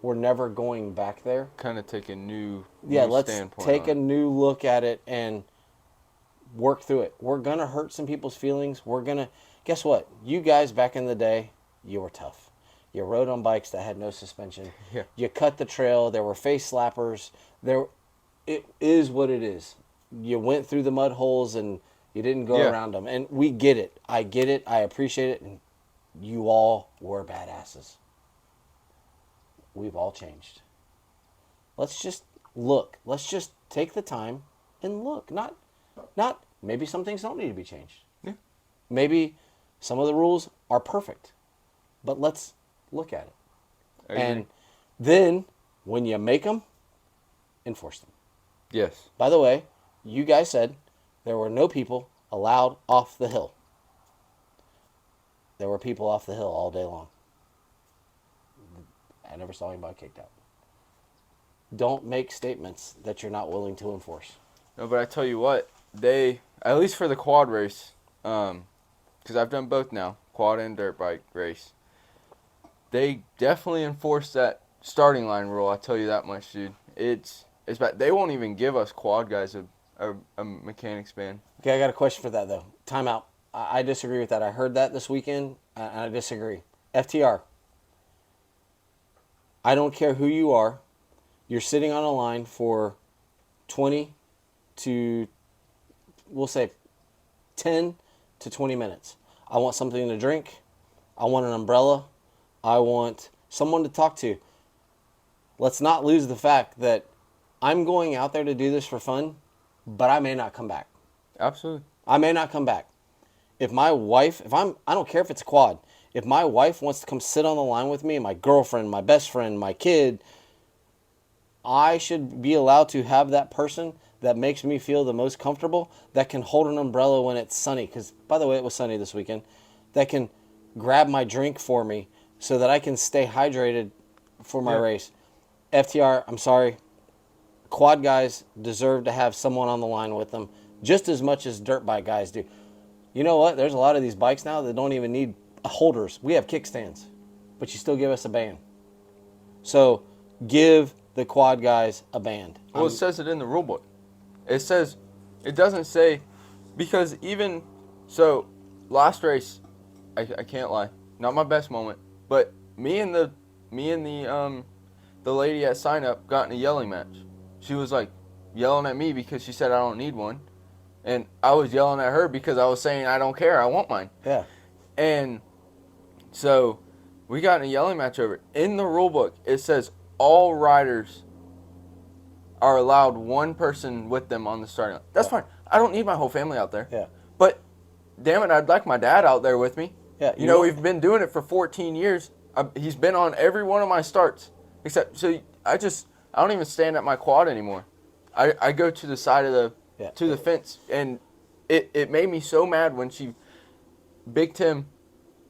We're never going back there. Kind of take a new let's standpoint take a new look at it and work through it. We're going to hurt some people's feelings. Guess what? You guys back in the day, you were tough. You rode on bikes that had no suspension. Yeah. You cut the trail. There were face slappers. It is what it is. You went through the mud holes and you didn't go around them. And we get it. I get it. I appreciate it. And you all were badasses. We've all changed. Let's just look. Let's just take the time and look. Not maybe some things don't need to be changed. Yeah. Maybe some of the rules are perfect. But let's look at it. And then when you make them, enforce them. Yes. By the way, you guys said there were no people allowed off the hill. There were people off the hill all day long. I never saw anybody kicked out. Don't make statements that you're not willing to enforce. No, but I tell you what, they, at least for the quad race, because I've done both now, quad and dirt bike race, they definitely enforce that starting line rule. I tell you that much, dude. It's bad. They won't even give us quad guys a mechanics band. Okay, I got a question for that, though. Time out. I disagree with that. I heard that this weekend, and I disagree. FTR. I don't care who you are. You're sitting on a line for 20 to, we'll say, 10 to 20 minutes. I want something to drink. I want an umbrella. I want someone to talk to. Let's not lose the fact that I'm going out there to do this for fun, but I may not come back. Absolutely. I may not come back. If my wife, I don't care if it's a quad. If my wife wants to come sit on the line with me, my girlfriend, my best friend, my kid, I should be allowed to have that person that makes me feel the most comfortable, that can hold an umbrella when it's sunny. Because, by the way, it was sunny this weekend. That can grab my drink for me so that I can stay hydrated for my race. FTR, I'm sorry. Quad guys deserve to have someone on the line with them just as much as dirt bike guys do. You know what? There's a lot of these bikes now that don't even need holders. We have kickstands, but you still give us a band. So give the quad guys a band. Well, it says it in the rule book. It says, it doesn't say, because even, so last race, I can't lie, not my best moment, but me and the lady at sign up got in a yelling match. She was like yelling at me because she said I don't need one. And I was yelling at her because I was saying I don't care, I want mine. Yeah. And so we got in a yelling match over it. In the rule book, it says all riders are allowed one person with them on the starting line. That's fine. I don't need my whole family out there. Yeah. But damn it, I'd like my dad out there with me. Yeah. You know, we've been doing it for 14 years. He's been on every one of my starts. Except, so I don't even stand at my quad anymore. I go to the side of the fence. And it made me so mad when Big Tim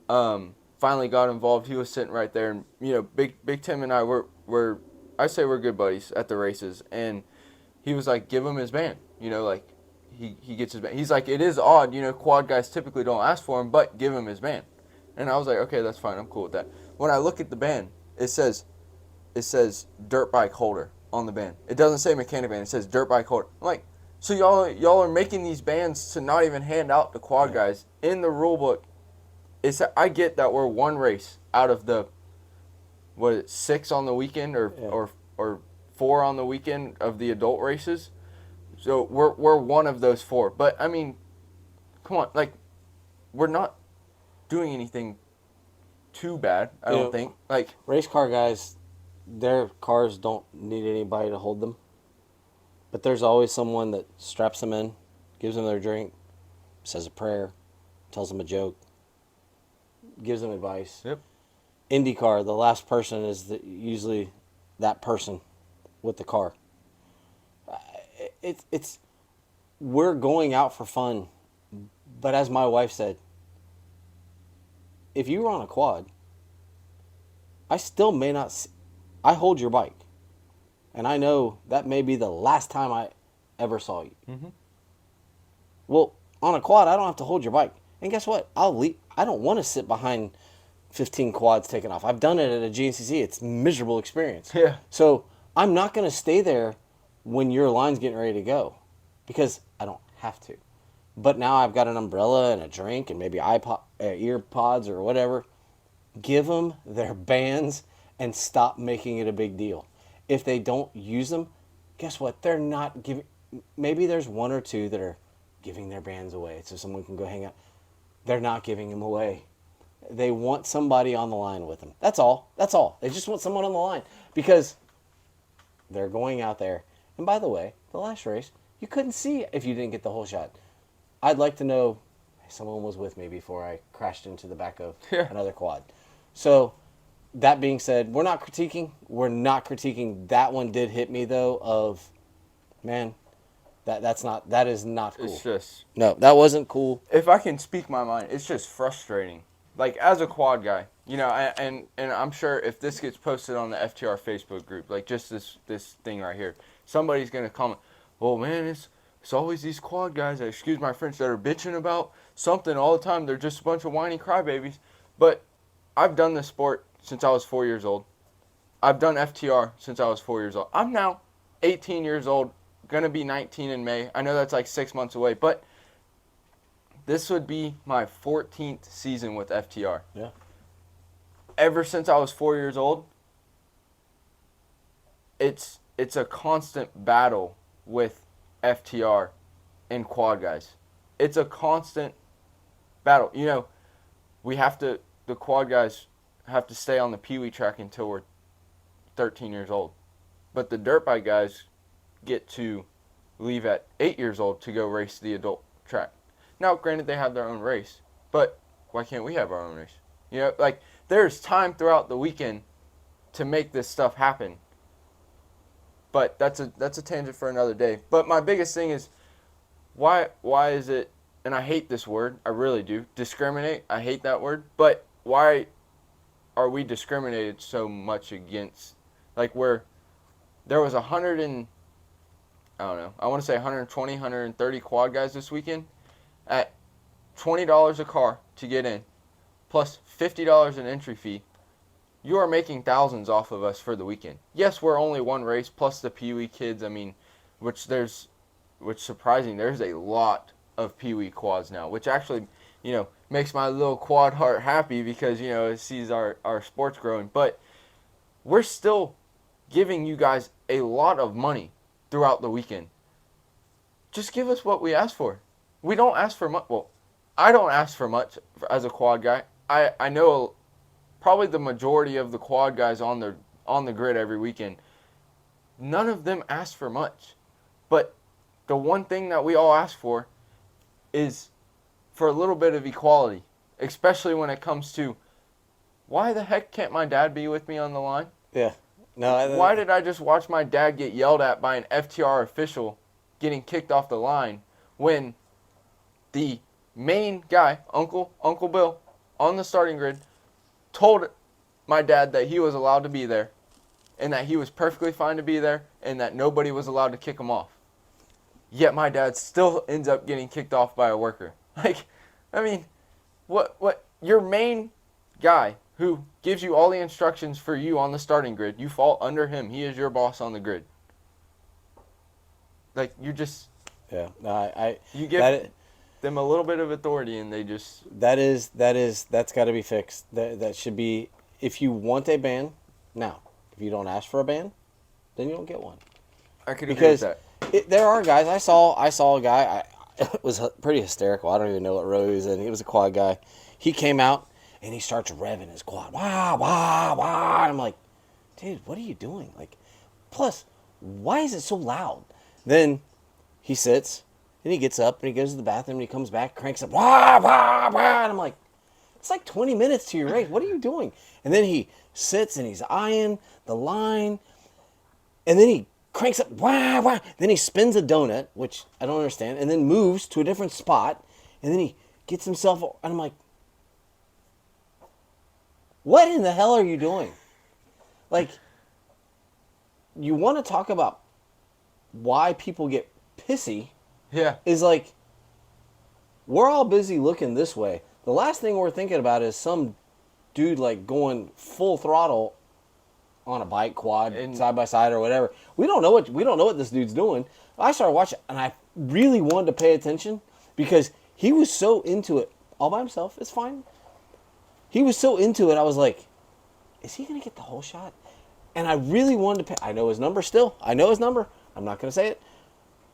finally got involved. He was sitting right there. And, you know, Big Tim and I were I say we're good buddies at the races. And he was like, give him his band. You know, like, he gets his band. He's like, it is odd, you know, quad guys typically don't ask for him, but give him his band. And I was like, okay, that's fine. I'm cool with that. When I look at the band, it says dirt bike holder on the band. It doesn't say mechanic band. It says dirt bike holder. I'm like, so y'all are making these bands to not even hand out to quad guys. In the rule book, I get that we're one race out of the 6 on the weekend or 4 on the weekend of the adult races. So we're one of those 4. But I mean, come on, like, we're not doing anything too bad, I don't think. Like, race car guys, their cars don't need anybody to hold them. But there's always someone that straps them in, gives them their drink, says a prayer, tells them a joke, gives them advice. Yep. IndyCar, the last person is usually that person with the car. It's we're going out for fun, but as my wife said, if you were on a quad, I still may not. I hold your bike, and I know that may be the last time I ever saw you. Mm-hmm. Well, on a quad, I don't have to hold your bike, and guess what? I'll leave. I don't want to sit behind 15 quads taking off. I've done it at a GNCC. It's a miserable experience. Yeah. So I'm not going to stay there when your line's getting ready to go, because I don't have to. But now I've got an umbrella and a drink and maybe ear pods or whatever. Give them their bands and stop making it a big deal. If they don't use them, guess what? They're not giving. Maybe there's 1 or 2 that are giving their bands away so someone can go hang out. They're not giving them away. They want somebody on the line with them. That's all. That's all. They just want someone on the line because they're going out there. And by the way, the last race, you couldn't see if you didn't get the whole shot. I'd like to know someone was with me before I crashed into the back of another quad. So that being said, we're not critiquing. We're not critiquing. That one did hit me though of, man, that is not cool. It's just, no, that wasn't cool. if I can speak my mind, it's just frustrating. Like, as a quad guy, You know, and I'm sure if this gets posted on the FTR Facebook group, like just this thing right here, somebody's gonna comment, "Oh man, it's always these quad guys, excuse my French, that are bitching about something all the time. They're just a bunch of whiny crybabies." But I've done this sport since I was 4 years old. I've done FTR since I was 4 years old. I'm now 18 years old, gonna be 19 in May. I know that's like 6 months away, but this would be my 14th season with FTR. Yeah. Ever since I was 4 years old, it's a constant battle with FTR and quad guys. It's a constant battle. You know, the quad guys have to stay on the Pee Wee track until we're 13 years old. But the dirt bike guys get to leave at 8 years old to go race the adult track. Now, granted, they have their own race, but why can't we have our own race? You know, like, there's time throughout the weekend to make this stuff happen. But that's a tangent for another day. But my biggest thing is, why is it, and I hate this word, I really do, discriminate, I hate that word, but why are we discriminated so much against, like, where there was 100 and, I don't know, I want to say 120, 130 quad guys this weekend at $20 a car to get in, plus $50 in entry fee. You are making thousands off of us for the weekend. Yes, we're only one race, plus the Pee Wee kids, I mean, which surprising, there's a lot of Pee Wee quads now, which actually, you know, makes my little quad heart happy because, you know, it sees our sports growing. But we're still giving you guys a lot of money throughout the weekend. Just give us what we ask for. We don't ask for much. Well, I don't ask for much as a quad guy. I know probably the majority of the quad guys on the grid every weekend, none of them ask for much. But the one thing that we all ask for is for a little bit of equality, especially when it comes to, why the heck can't my dad be with me on the line? Yeah. No. Why did I just watch my dad get yelled at by an FTR official getting kicked off the line when the main guy, Uncle Bill, on the starting grid, told my dad that he was allowed to be there and that he was perfectly fine to be there and that nobody was allowed to kick him off. Yet my dad still ends up getting kicked off by a worker. Like, I mean, what your main guy who gives you all the instructions for you on the starting grid, you fall under him. He is your boss on the grid. Like, you just... Yeah. No, you give them a little bit of authority and they just... That's got to be fixed. That should be, if you want a ban, now. If you don't ask for a ban, then you don't get one. I could agree with that. There are guys. I saw a guy. It was pretty hysterical. I don't even know what row he was in. He was a quad guy. He came out and he starts revving his quad. Wah wah wah. I'm like, dude, what are you doing? Like, plus, why is it so loud? Then he sits and he gets up and he goes to the bathroom and he comes back, cranks up, wah wah wah. And I'm like, it's like 20 minutes to your race. What are you doing? And then he sits and he's eyeing the line, and then he cranks up, wah, wah. Then he spins a donut, which I don't understand, and then moves to a different spot, and then he gets himself, and I'm like, what in the hell are you doing? Like, you want to talk about why people get pissy? Yeah. Is like, we're all busy looking this way. The last thing we're thinking about is some dude like going full throttle on a bike, quad, side by side or whatever. We don't know what this dude's doing. I started watching and I really wanted to pay attention because he was so into it all by himself. It's fine. He was so into it. I was like, is he going to get the whole shot? And I really wanted to pay. I know his number still. I know his number. I'm not going to say it.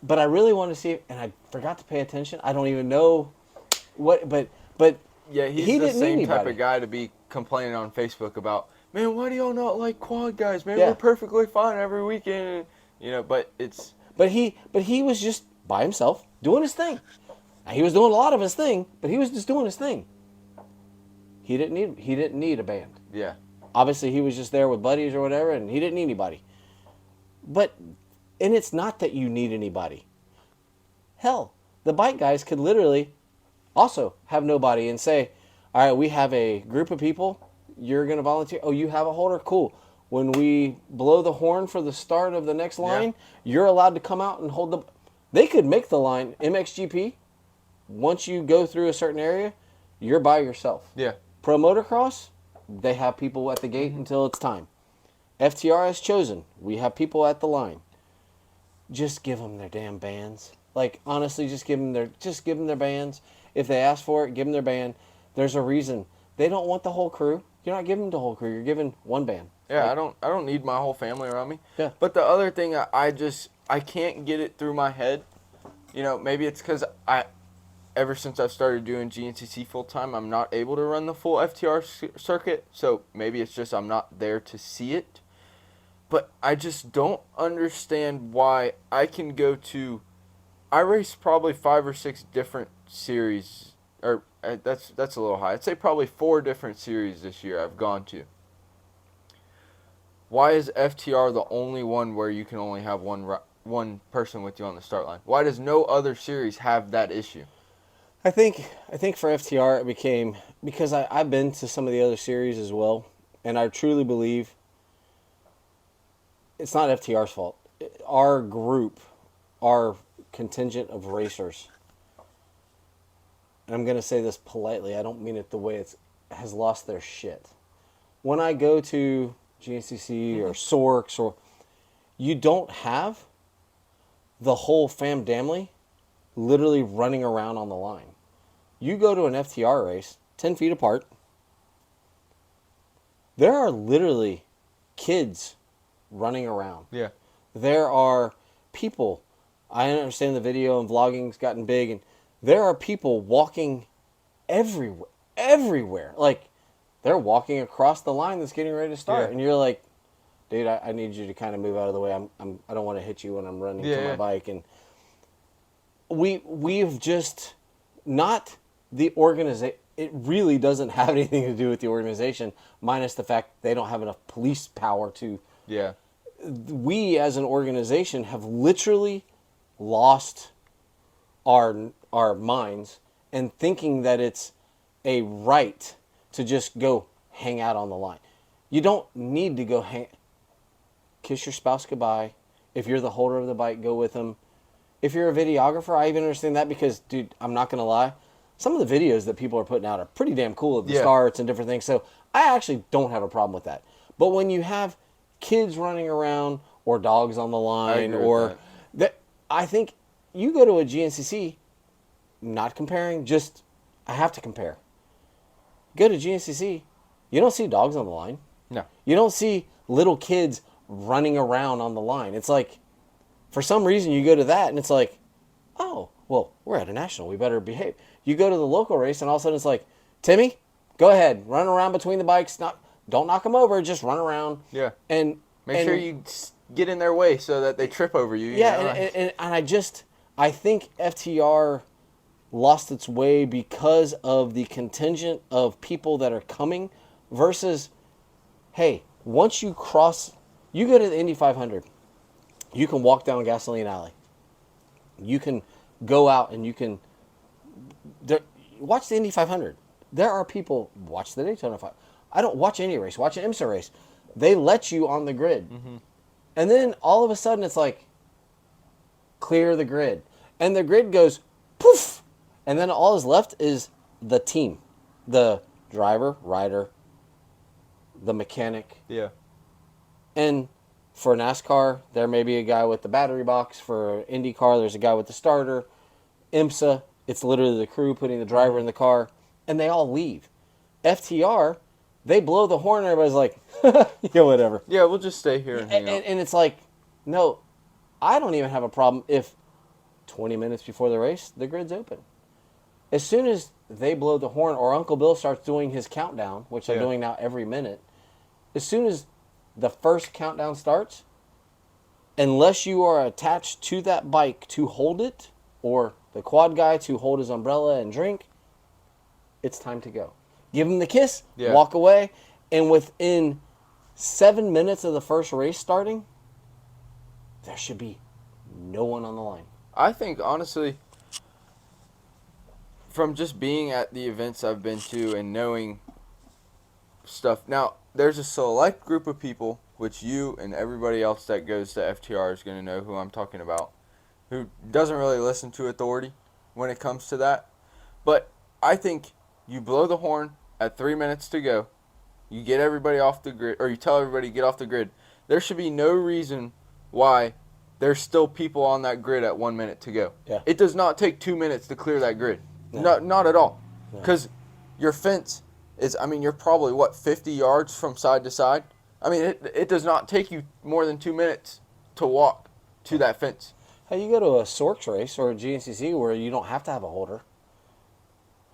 But I really wanted to see it, and I forgot to pay attention. I don't even know what, but yeah, he's the same type of guy to be complaining on Facebook about, man, why do y'all not like quad guys, man? Yeah. We're perfectly fine every weekend. You know, but it's... But he was just by himself doing his thing. Now, he was doing a lot of his thing, but he was just doing his thing. He didn't need a band. Yeah. Obviously, he was just there with buddies or whatever, and he didn't need anybody. And it's not that you need anybody. Hell, the bike guys could literally also have nobody and say, all right, we have a group of people. you're going to volunteer. Oh, you have a holder? Cool. When we blow the horn for the start of the next line, you're allowed to come out and hold the... They could make the line. MXGP, once you go through a certain area, you're by yourself. Yeah. Pro Motocross, they have people at the gate until it's time. FTR has chosen. We have people at the line. Just give them their damn bands. Like, honestly, just give them their bands. If they ask for it, give them their band. There's a reason. They don't want the whole crew. You're not giving them the whole crew. You're giving one band. Yeah, like, I don't need my whole family around me. Yeah. But the other thing, I can't get it through my head. You know, maybe it's because ever since I've started doing GNCC full time, I'm not able to run the full FTR circuit. So maybe it's just I'm not there to see it. But I just don't understand why I can go to... I race probably 5 or 6 different series. Or that's a little high. I'd say probably 4 different series this year I've gone to. Why is FTR the only one where you can only have one person with you on the start line? Why does no other series have that issue? I think for FTR it became... Because I've been to some of the other series as well. And I truly believe... It's not FTR's fault. Our group, our contingent of racers, and I'm going to say this politely, I don't mean it the way it has lost their shit. When I go to GNCC or Sorks, or you don't have the whole family literally running around on the line. You go to an FTR race, 10 feet apart, there are literally kids running around. Yeah. There are people. I understand the video and vlogging's gotten big, and there are people walking everywhere. Like, they're walking across the line that's getting ready to start, and you're like, dude, I need you to kind of move out of the way. I don't want to hit you when I'm running to my bike. And we've just not the organization. It really doesn't have anything to do with the organization, minus the fact they don't have enough police power to. Yeah. We as an organization have literally lost our minds and thinking that it's a right to just go hang out on the line. You don't need to go kiss your spouse goodbye. If you're the holder of the bike, go with them. If you're a videographer, I even understand that because, dude, I'm not going to lie. Some of the videos that people are putting out are pretty damn cool of the starts and different things. So I actually don't have a problem with that. But when you have kids running around or dogs on the line or that, I think you go to a GNCC, not comparing, just I have to compare. Go to GNCC, you don't see dogs on the line. No. You don't see little kids running around on the line. It's like, for some reason you go to that and it's like, oh, well, we're at a national, we better behave. You go to the local race and all of a sudden it's like, Timmy, go ahead, run around between the bikes, don't knock them over, just run around. Yeah. And make sure you get in their way so that they trip over you. And I think FTR lost its way because of the contingent of people that are coming versus, hey, once you go to the Indy 500, you can walk down Gasoline Alley. You can go out and you can watch the Indy 500. There are people, watch the Daytona 500. I don't watch any race. Watch an IMSA race. They let you on the grid. Mm-hmm. And then all of a sudden it's like, clear the grid. And the grid goes poof. And then all is left is the team. The driver, rider, the mechanic. Yeah. And for NASCAR, there may be a guy with the battery box. For IndyCar, there's a guy with the starter. IMSA, it's literally the crew putting the driver in the car. And they all leave. FTR, they blow the horn and everybody's like, yeah, whatever. Yeah, we'll just stay here and hang out. And it's like, no, I don't even have a problem if 20 minutes before the race, the grid's open. As soon as they blow the horn or Uncle Bill starts doing his countdown, which they're doing now every minute, as soon as the first countdown starts, unless you are attached to that bike to hold it, or the quad guy to hold his umbrella and drink, it's time to go. Give him the kiss, walk away, and within 7 minutes of the first race starting, there should be no one on the line. I think, honestly, from just being at the events I've been to and knowing stuff. Now, there's a select group of people, which you and everybody else that goes to FTR is going to know who I'm talking about, who doesn't really listen to authority when it comes to that. But I think you blow the horn at 3 minutes to go. You get everybody off the grid, or you tell everybody to get off the grid. There should be no reason why there's still people on that grid at 1 minute to go. Yeah. It does not take 2 minutes to clear that grid. No. Not at all. No. Because your fence is, you're probably, 50 yards from side to side? It does not take you more than 2 minutes to walk to that fence. Hey, you go to a Sorks race or a GNCC where you don't have to have a holder.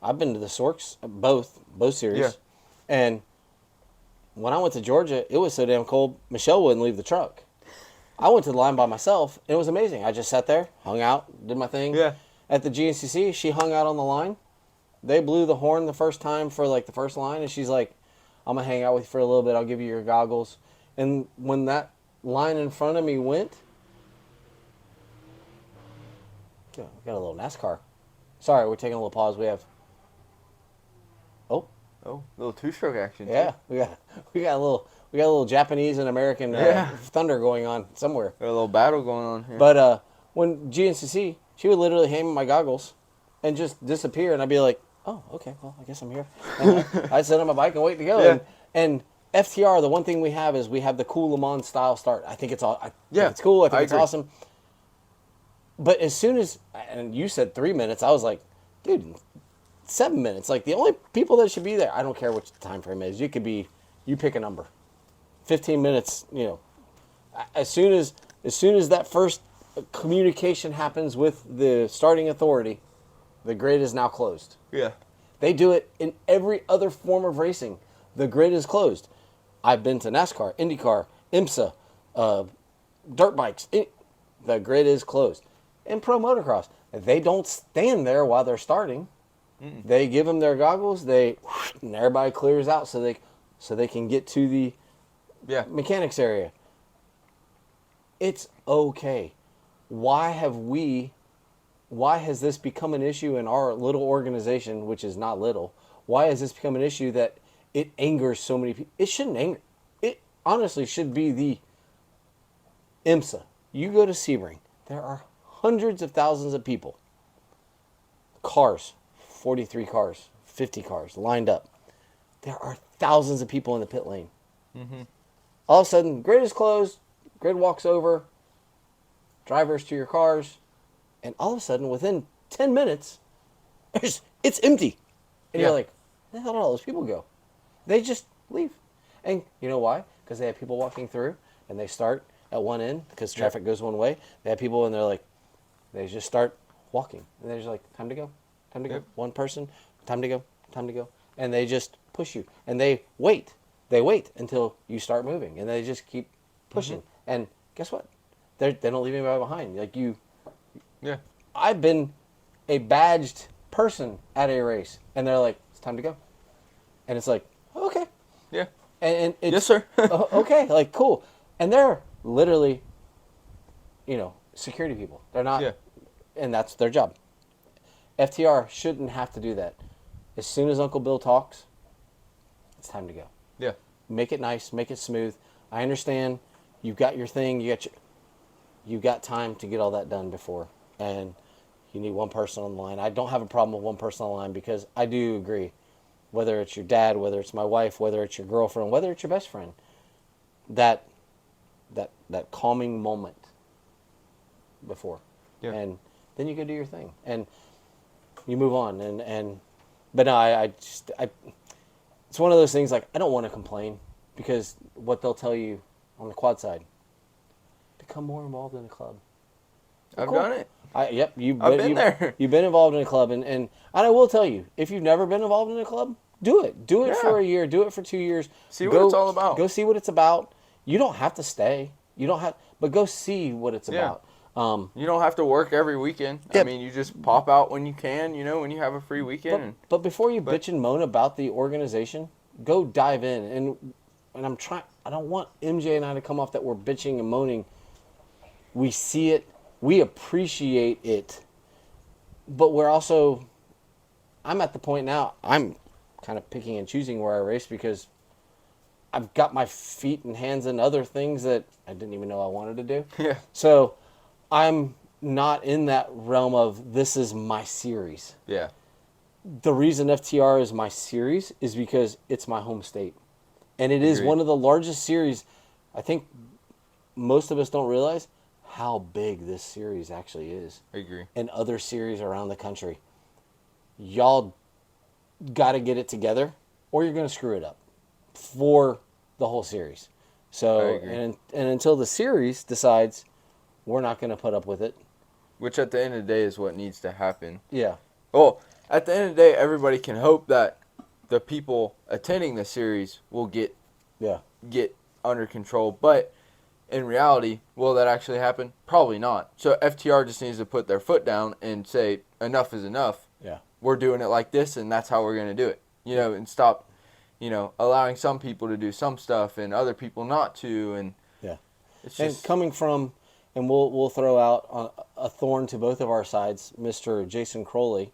I've been to the Sorks, both series. Yeah. And when I went to Georgia, it was so damn cold, Michelle wouldn't leave the truck. I went to the line by myself, and it was amazing. I just sat there, hung out, did my thing. Yeah. At the GNCC, she hung out on the line. They blew the horn the first time for, the first line, and she's like, I'm going to hang out with you for a little bit. I'll give you your goggles. And when that line in front of me went, we got a little NASCAR. Sorry, we're taking a little pause. We have... Oh, little two-stroke action. Yeah, too. we got a little Japanese and American thunder going on somewhere. Got a little battle going on here. But when GNCC, she would literally hand me my goggles and just disappear, and I'd be like, "Oh, okay, well, I guess I'm here." And I'd sit on my bike and wait to go. Yeah. And FTR, the one thing we have is we have the cool Le Mans style start. I think it's all. I think it's cool. I think it's agree. awesome. But as soon as, and you said 3 minutes, I was like, dude. 7 minutes. Like, the only people that should be there, I don't care what the time frame is. You pick a number. 15 minutes, As soon as that first communication happens with the starting authority, the grid is now closed. Yeah. They do it in every other form of racing. The grid is closed. I've been to NASCAR, IndyCar, IMSA, dirt bikes. The grid is closed. In pro motocross, they don't stand there while they're starting. They give them their goggles. And everybody clears out so they can get to the mechanics area. It's okay. Why has this become an issue in our little organization, which is not little? Why has this become an issue that it angers so many people? It shouldn't anger. It honestly should be the IMSA. You go to Sebring. There are hundreds of thousands of people. Cars. 43 cars, 50 cars lined up. There are thousands of people in the pit lane. Mm-hmm. All of a sudden, grid is closed. Grid walks over. Drivers to your cars. And all of a sudden, within 10 minutes, it's empty. And you're like, where the hell did all those people go? They just leave. And you know why? Because they have people walking through, and they start at one end because traffic goes one way. They have people, and they just start walking. And they're just like, time to go. Time to go. One person, time to go. Time to go. And they just push you. And they wait. They wait until you start moving. And they just keep pushing. Mm-hmm. And guess what? They don't leave anybody behind. Like you. Yeah. I've been a badged person at a race. And they're like, it's time to go. And it's like, okay. Yeah. And it's, yes, sir. Okay. Like, cool. And they're literally, security people. They're not. Yeah. And that's their job. FTR shouldn't have to do that. As soon as Uncle Bill talks, it's time to go. Yeah. Make it nice. Make it smooth. I understand. You've got your thing. You've got time to get all that done before. And you need one person on the line. I don't have a problem with one person on the line because I do agree. Whether it's your dad, whether it's my wife, whether it's your girlfriend, whether it's your best friend, that calming moment before. Yeah. And then you go do your thing. And you move on, but no, it's one of those things. Like, I don't want to complain because what they'll tell you on the quad side, become more involved in the club. I've done it. I've been there. You've been involved in a club, and I will tell you, if you've never been involved in a club, do it. Do it for a year. Do it for 2 years. See what it's all about. Go see what it's about. You don't have to stay. But go see what it's about. You don't have to work every weekend. Yeah. you just pop out when you can, when you have a free weekend. But before you bitch and moan about the organization, go dive in. And I don't want MJ and I to come off that we're bitching and moaning. We see it. We appreciate it. But I'm at the point now, I'm kind of picking and choosing where I race because I've got my feet and hands in other things that I didn't even know I wanted to do. Yeah. So I'm not in that realm of this is my series. Yeah. The reason FTR is my series is because it's my home state. And it is Agreed. one of the largest series. I think most of us don't realize how big this series actually is. I agree. And other series around the country. Y'all got to get it together or you're going to screw it up for the whole series. So, I agree. and until the series decides we're not going to put up with it. Which at the end of the day is what needs to happen. Yeah. Well, at the end of the day, everybody can hope that the people attending the series will get under control. But in reality, will that actually happen? Probably not. So FTR just needs to put their foot down and say, enough is enough. Yeah. We're doing it like this, and that's how we're going to do it. You know, and stop, allowing some people to do some stuff and other people not to. And Yeah. it's And just coming from, and we'll throw out a thorn to both of our sides, Mr. Jason Crowley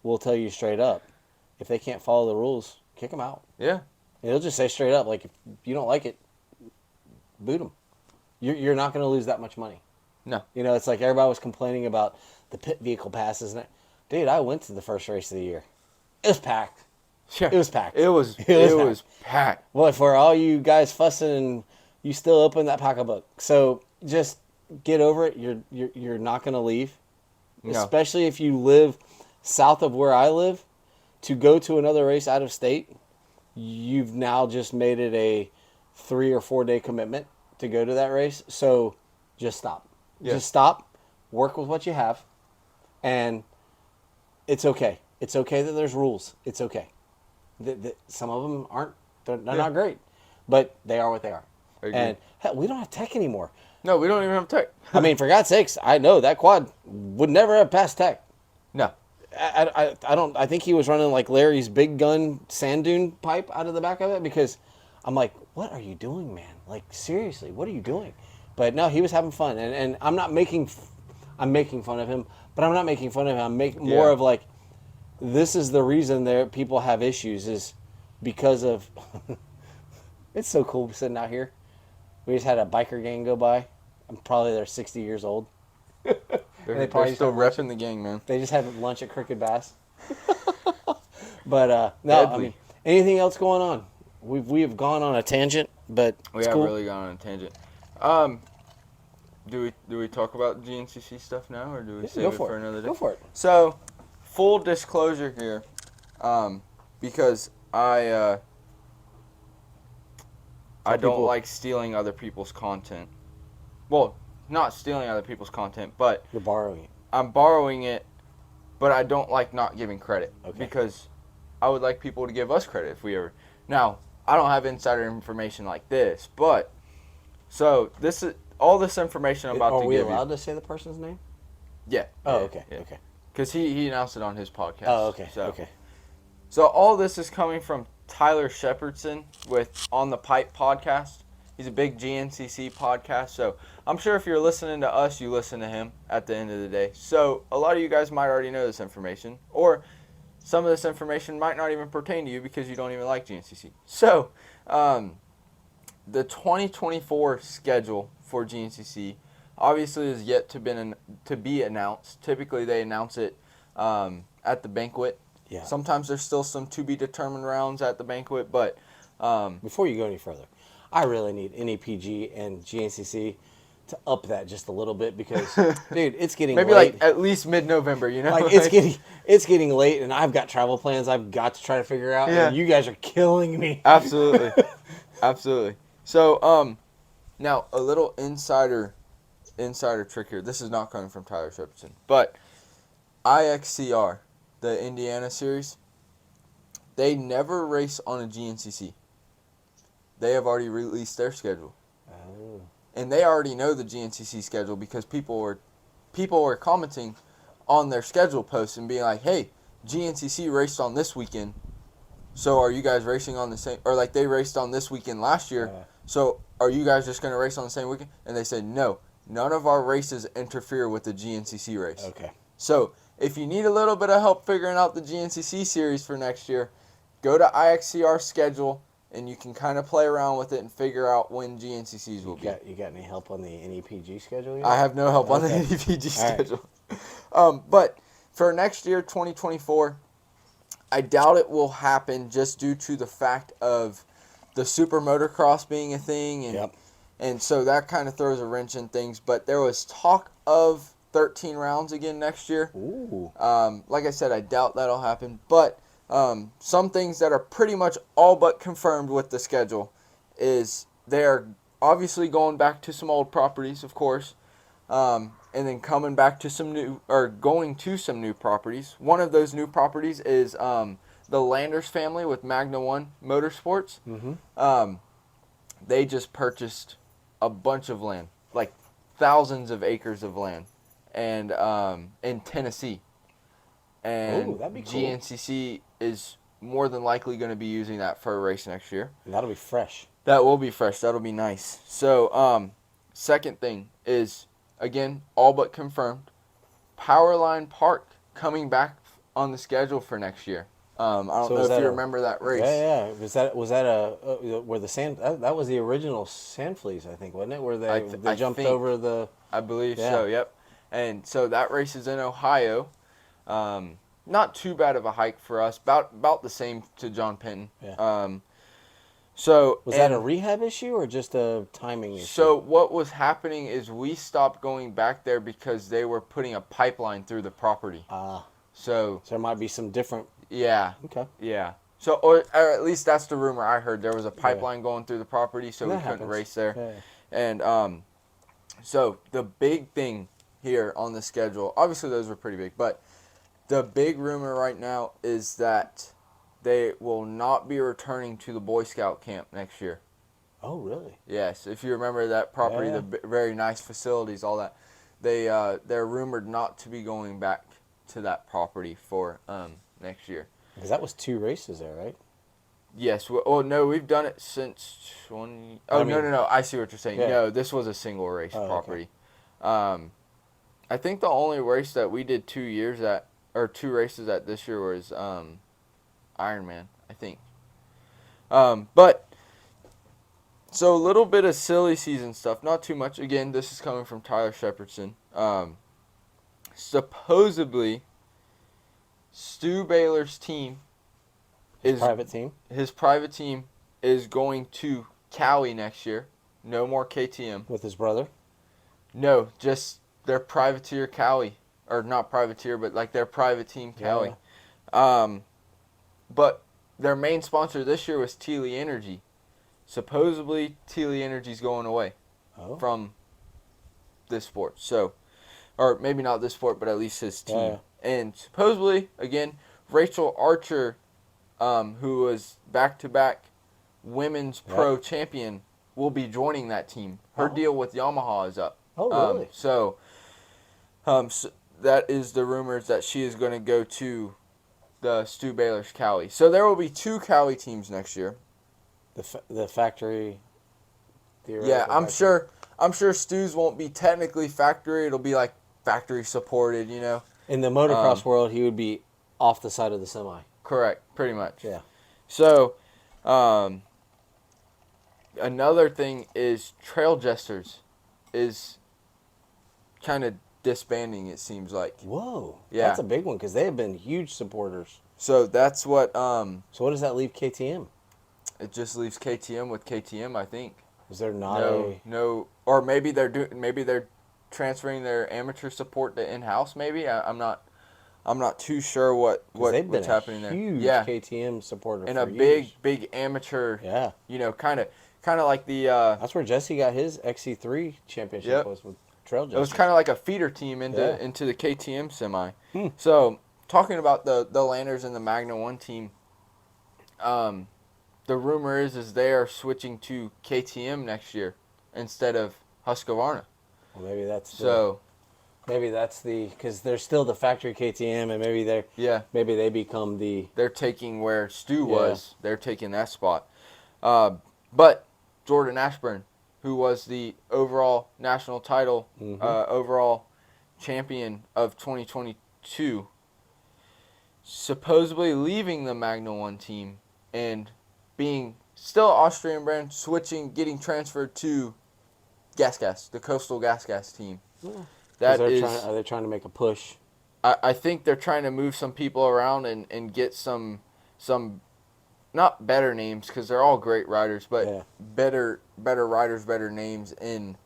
will tell you straight up, if they can't follow the rules, kick them out. yeah. And he'll just say straight up, like, if you don't like it, boot them. You're not going to lose that much money. No. It's like everybody was complaining about the pit vehicle passes. And Dude, I went to the first race of the year. It was packed. Yeah. It was packed. It was packed. Well, for all you guys fussing, and you still open that pocketbook. So just get over it. You're not going to leave, No. especially if you live south of where I live. To go to another race out of state, you've now just made it a 3 or 4 day commitment to go to that race. So just stop. Yeah. Just stop. Work with what you have, and it's okay. It's okay that there's rules. It's okay. Some of them aren't. They're not great, but they are what they are. I agree. And hell, we don't have tech anymore. No, we don't even have tech. I mean, for God's sakes, I know that quad would never have passed tech. No. I don't. I think he was running like Larry's big gun sand dune pipe out of the back of it, because I'm like, what are you doing, man? Like, seriously, what are you doing? But no, he was having fun, and I'm not making. I'm making fun of him, but I'm not making fun of him. I'm making more of like, this is the reason there people have issues is because of. It's so cool sitting out here. We just had a biker gang go by. I'm probably they're 60 years old. They're probably still have lunch. repping the gang, man. They just had lunch at Crooked Bass. But no, Deadly. I mean, anything else going on? We have gone on a tangent, but We it's have cool. really gone on a tangent. Do we talk about GNCC stuff now, or do we save Go it for for it. another day? Go for it. So, full disclosure here, because I don't people- like stealing other people's content. Well, not stealing other people's content, but You're borrowing it. I'm borrowing it, but I don't like not giving credit. Okay. Because I would like people to give us credit if we ever. Now, I don't have insider information like this, but so this is all this information I'm about Are to we give allowed you. to say the person's name? Yeah. Oh, yeah, okay. yeah. Okay. Because he announced it on his podcast. Oh, okay. So. Okay. So all this is coming from Tyler Shepherdson with On the Pipe podcast. He's a big GNCC podcast. So I'm sure if you're listening to us, you listen to him at the end of the day. So a lot of you guys might already know this information. Or some of this information might not even pertain to you because you don't even like GNCC. So the 2024 schedule for GNCC obviously is yet to be announced. Typically they announce it at the banquet. Yeah. Sometimes there's still some to be determined rounds at the banquet, but Before you go any further, I really need NEPG and GNCC to up that just a little bit because, dude, it's getting maybe late. like at least mid-November, you know? Like it's getting late, and I've got travel plans I've got to try to figure out. Yeah. And you guys are killing me. Absolutely. Absolutely. So, now a little insider trick here. This is not coming from Tyler Shepherdson, but IXCR, the Indiana series, they never race on a GNCC. They have already released their schedule. Oh. And they already know the GNCC schedule because people were commenting on their schedule posts and being like, "Hey, GNCC raced on this weekend, so are you guys racing on the same?" Or like they raced on this weekend last year, so are you guys just going to race on the same weekend? And they said, "No, none of our races interfere with the GNCC race." Okay. So if you need a little bit of help figuring out the GNCC series for next year, go to IXCR schedule and you can kind of play around with it and figure out when GNCCs will be. You got any help on the NEPG schedule yet? I have no help on the Okay. NEPG All right. schedule. But for next year, 2024, I doubt it will happen just due to the fact of the super motocross being a thing, and so that kind of throws a wrench in things. But there was talk of 13 rounds again next year. Ooh. Like I said, I doubt that'll happen. But some things that are pretty much all but confirmed with the schedule is they're obviously going back to some old properties, of course, and then coming back to some new, or going to some new properties. One of those new properties is the Landers family with Magna One Motorsports. Mm-hmm. They just purchased a bunch of land, like thousands of acres of land, and in Tennessee. And Ooh, that'd be cool. GNCC is more than likely going to be using that for a race next year. That'll be fresh. That will be fresh. That'll be nice. So, second thing is, again, all but confirmed, Powerline Park coming back on the schedule for next year. I don't know if you remember that race. Yeah. Was that where the sand? That was the original Sand Fleas, I think, wasn't it? Where they jumped over the. I believe so. Yep. And so that race is in Ohio. Not too bad of a hike for us. About the same to John Penton. Yeah. So was that a rehab issue or just a timing issue? So what was happening is we stopped going back there because they were putting a pipeline through the property. So there might be some different. Yeah. Okay. Yeah. So or at least that's the rumor I heard. There was a pipeline going through the property, so we couldn't race there. Yeah. And so the big thing here on the schedule, obviously those were pretty big, but the big rumor right now is that they will not be returning to the Boy Scout camp next year. Oh, really? Yes. If you remember that property, the very nice facilities, all that, they're rumored not to be going back to that property for next year. Because that was 2 races there, right? Yes. No, we've done it since 20. Oh, no. I see what you're saying. Yeah. No, this was a single race property. Okay. I think the only race that we did 2 races at this year was Ironman, I think. But so a little bit of silly season stuff, not too much. Again, this is coming from Tyler Shepherdson. Supposedly, Stu Baylor's team His private team is going to Cali next year. No more KTM. With his brother? No, just their privateer Cali. Or not privateer, but like their private team Cali. Yeah. But their main sponsor this year was Teely Energy. Supposedly, Teely Energy's going away from this sport. So, or maybe not this sport, but at least his team. Yeah. And supposedly, again, Rachel Archer, who was back-to-back women's pro champion, will be joining that team. Her deal with Yamaha is up. Oh, really? So that is the rumors that she is going to go to the Stu Baylor's Cali. So there will be 2 Cali teams next year. The factory. Yeah, I'm sure Stu's won't be technically factory. It'll be like factory supported, you know. In the motocross world, he would be off the side of the semi. Correct, pretty much. Yeah. So, another thing is Trail Jesters is kind of disbanding, it seems like. Whoa. Yeah. That's a big one because they have been huge supporters. So that's what. So what does that leave KTM? It just leaves KTM with KTM, I think. Is there not no, or maybe they're transferring their amateur support to in-house. Maybe I'm not too sure what's happening there. Huge KTM supporter and for a years. big amateur. Yeah. You know, kind of like the. That's where Jesse got his XC3 championship was with Trail Jesters. It was kind of like a feeder team into the KTM semi. So talking about the Landers and the Magna One team, the rumor is they are switching to KTM next year instead of Husqvarna. Well, maybe that's because they're still the factory KTM, and maybe they become they're taking where Stu was. They're taking that spot. But Jordan Ashburn, who was the overall national title, overall champion of 2022, supposedly leaving the Magna One team and being still Austrian brand, getting transferred to Gas, the Coastal Gas team. Yeah. That Are is, they trying to make a push? I think they're trying to move some people around and get some not better names because they're all great riders, but better riders, better names in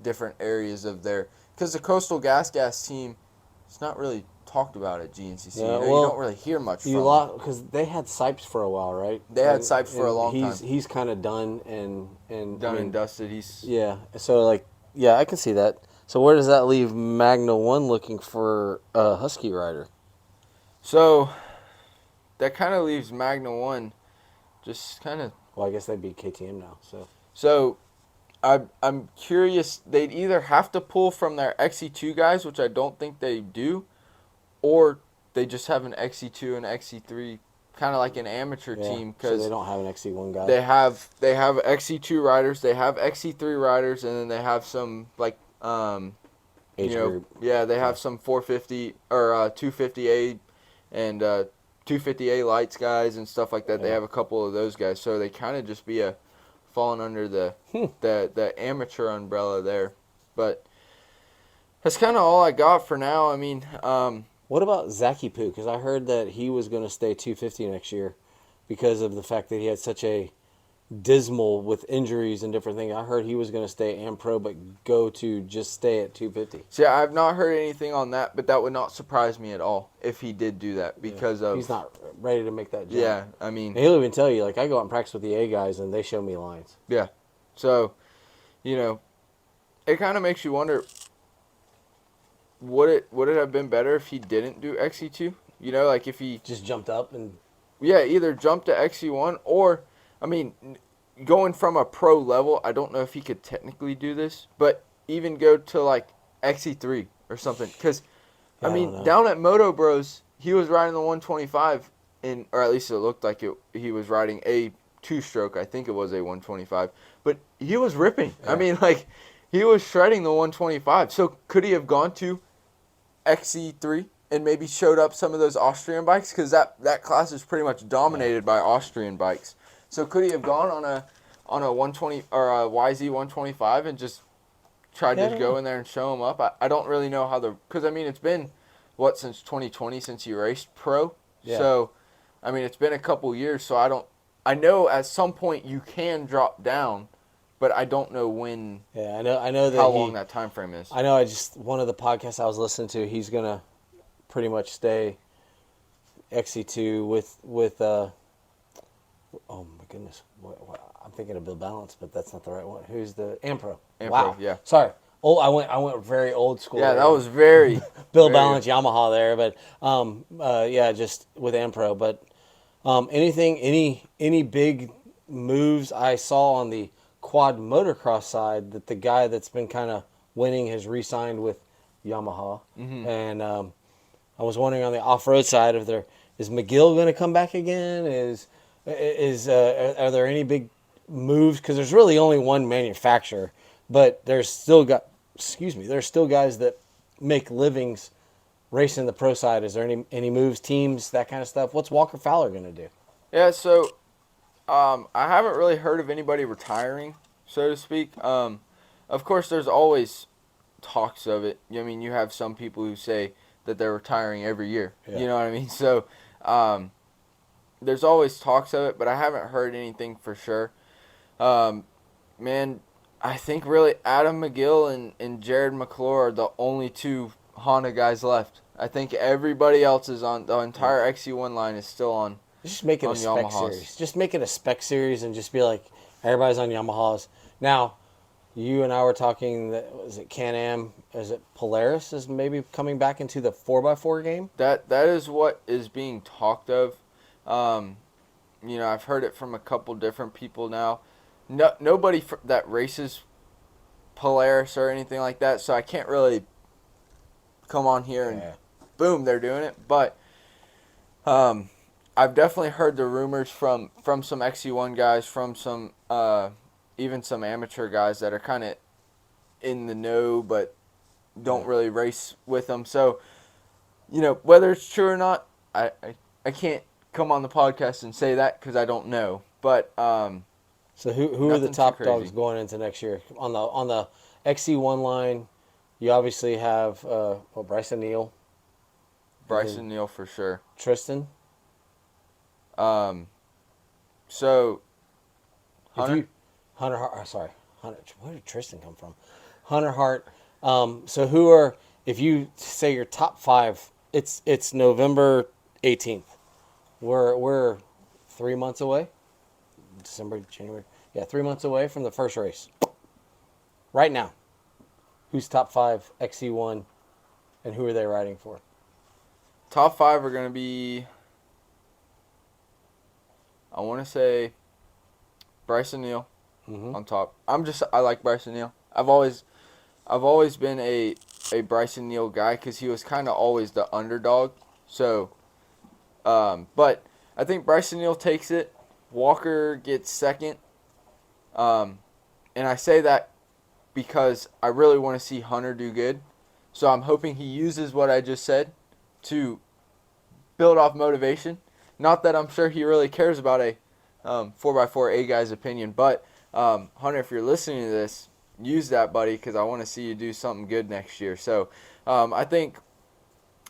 different areas of their. Because the Coastal Gas team, it's not really talked about at GNCC. Yeah, you don't really hear much from them. Because they had Sipes for a while, right? They had Sipes for a long time. He's kind of done and dusted. So I can see that. So where does that leave Magna One looking for a Husky rider? So that kind of leaves Magna One just kind of. Well, I guess they'd be KTM now. So I'm curious. They'd either have to pull from their XC2 guys, which I don't think they do, or they just have an XC2 and XC3, kind of like an amateur team. So they don't have an XC1 guy. They have XC2 riders, they have XC3 riders, and then they have some like Age group. Yeah, they have some 450 or 250A and 250A lights guys and stuff like that. Yeah. They have a couple of those guys, so they kind of just be falling under the amateur umbrella there. But that's kind of all I got for now. I mean, what about Zaki Poo? Because I heard that he was going to stay 250 next year because of the fact that he had such a dismal with injuries and different things. I heard he was going to stay AM Pro, but go to just stay at 250. See, I've not heard anything on that, but that would not surprise me at all if he did do that because of... He's not ready to make that jump. Yeah, I mean... And he'll even tell you, like, I go out and practice with the A guys, and they show me lines. Yeah. So, it kind of makes you wonder, would it have been better if he didn't do XC2? Like if he... Just jumped up and... Yeah, either jump to XC1 or... I mean, going from a pro level, I don't know if he could technically do this, but even go to like XC3 or something. Because, down at Moto Bros, he was riding the 125, or at least it looked like he was riding a two-stroke. I think it was a 125. But he was ripping. Yeah. He was shredding the 125. So could he have gone to XC3 and maybe showed up some of those Austrian bikes? Because that class is pretty much dominated by Austrian bikes. So could he have gone on a 120 or a YZ 125 and just tried to go in there and show him up? I don't really know how because it's been since 2020 since he raced pro. Yeah. So it's been a couple years. So I know at some point you can drop down, but I don't know when. Yeah, I know that how long that time frame is. I know. One of the podcasts I was listening to, he's gonna pretty much stay XC2 with oh my goodness, I'm thinking of Bill Balance, but that's not the right one. Who's the Ampro? Wow, yeah. Sorry, I went very old school. Yeah, that was very Bill Balance Yamaha there, but just with Ampro. But any big moves I saw on the quad motocross side that the guy that's been kind of winning has re-signed with Yamaha, and I was wondering on the off-road side is McGill going to come back again? Are there any big moves? Because there's really only one manufacturer, but there's still guys that make livings racing the pro side. Is there any moves, teams, that kind of stuff? What's Walker Fowler going to do? Yeah, so I haven't really heard of anybody retiring, so to speak. Of course, there's always talks of it. You have some people who say that they're retiring every year. Yeah. You know what I mean? So there's always talks of it, but I haven't heard anything for sure. Man, I think really Adam McGill and Jared McClure are the only two Honda guys left. I think everybody else is on, the entire XC1 line is still on. Just make it a spec Yamahas. Series. Just make it a spec series and just be like, everybody's on Yamahas. Now, you and I were talking, was it Can-Am, is it Polaris is maybe coming back into the 4x4 game? That is what is being talked of. I've heard it from a couple different people now. Nobody that races Polaris or anything like that, so I can't really come on here and boom, they're doing it. But I've definitely heard the rumors from some XC1 guys, from some even some amateur guys that are kind of in the know but don't really race with them. So, whether it's true or not, I can't come on the podcast and say that because I don't know. But So who are the Nothing too top crazy. dogs going into next year? On the XC1 line, you obviously have Bryson Neal, Bryson Neal for sure. Tristan. So Hunter. Hunter. Hunter Hart. Sorry, Hunter. Where did Tristan come from? Hunter Hart. So who are, if you say your top 5? It's November 18th. We're 3 months away. December, January. Yeah, 3 months away from the first race. Right now, who's top 5 XC1, and who are they riding for? Top 5 are going to be, I want to say, Bryson Neal on top. I like Bryson Neal. I've always been a Bryson Neal guy because he was kind of always the underdog. So, but I think Bryson Neal takes it. Walker gets second. And I say that because I really want to see Hunter do good. So I'm hoping he uses what I just said to build off motivation. Not that I'm sure he really cares about a 4x4 A guy's opinion, but Hunter, if you're listening to this, use that, buddy, because I want to see you do something good next year. So I think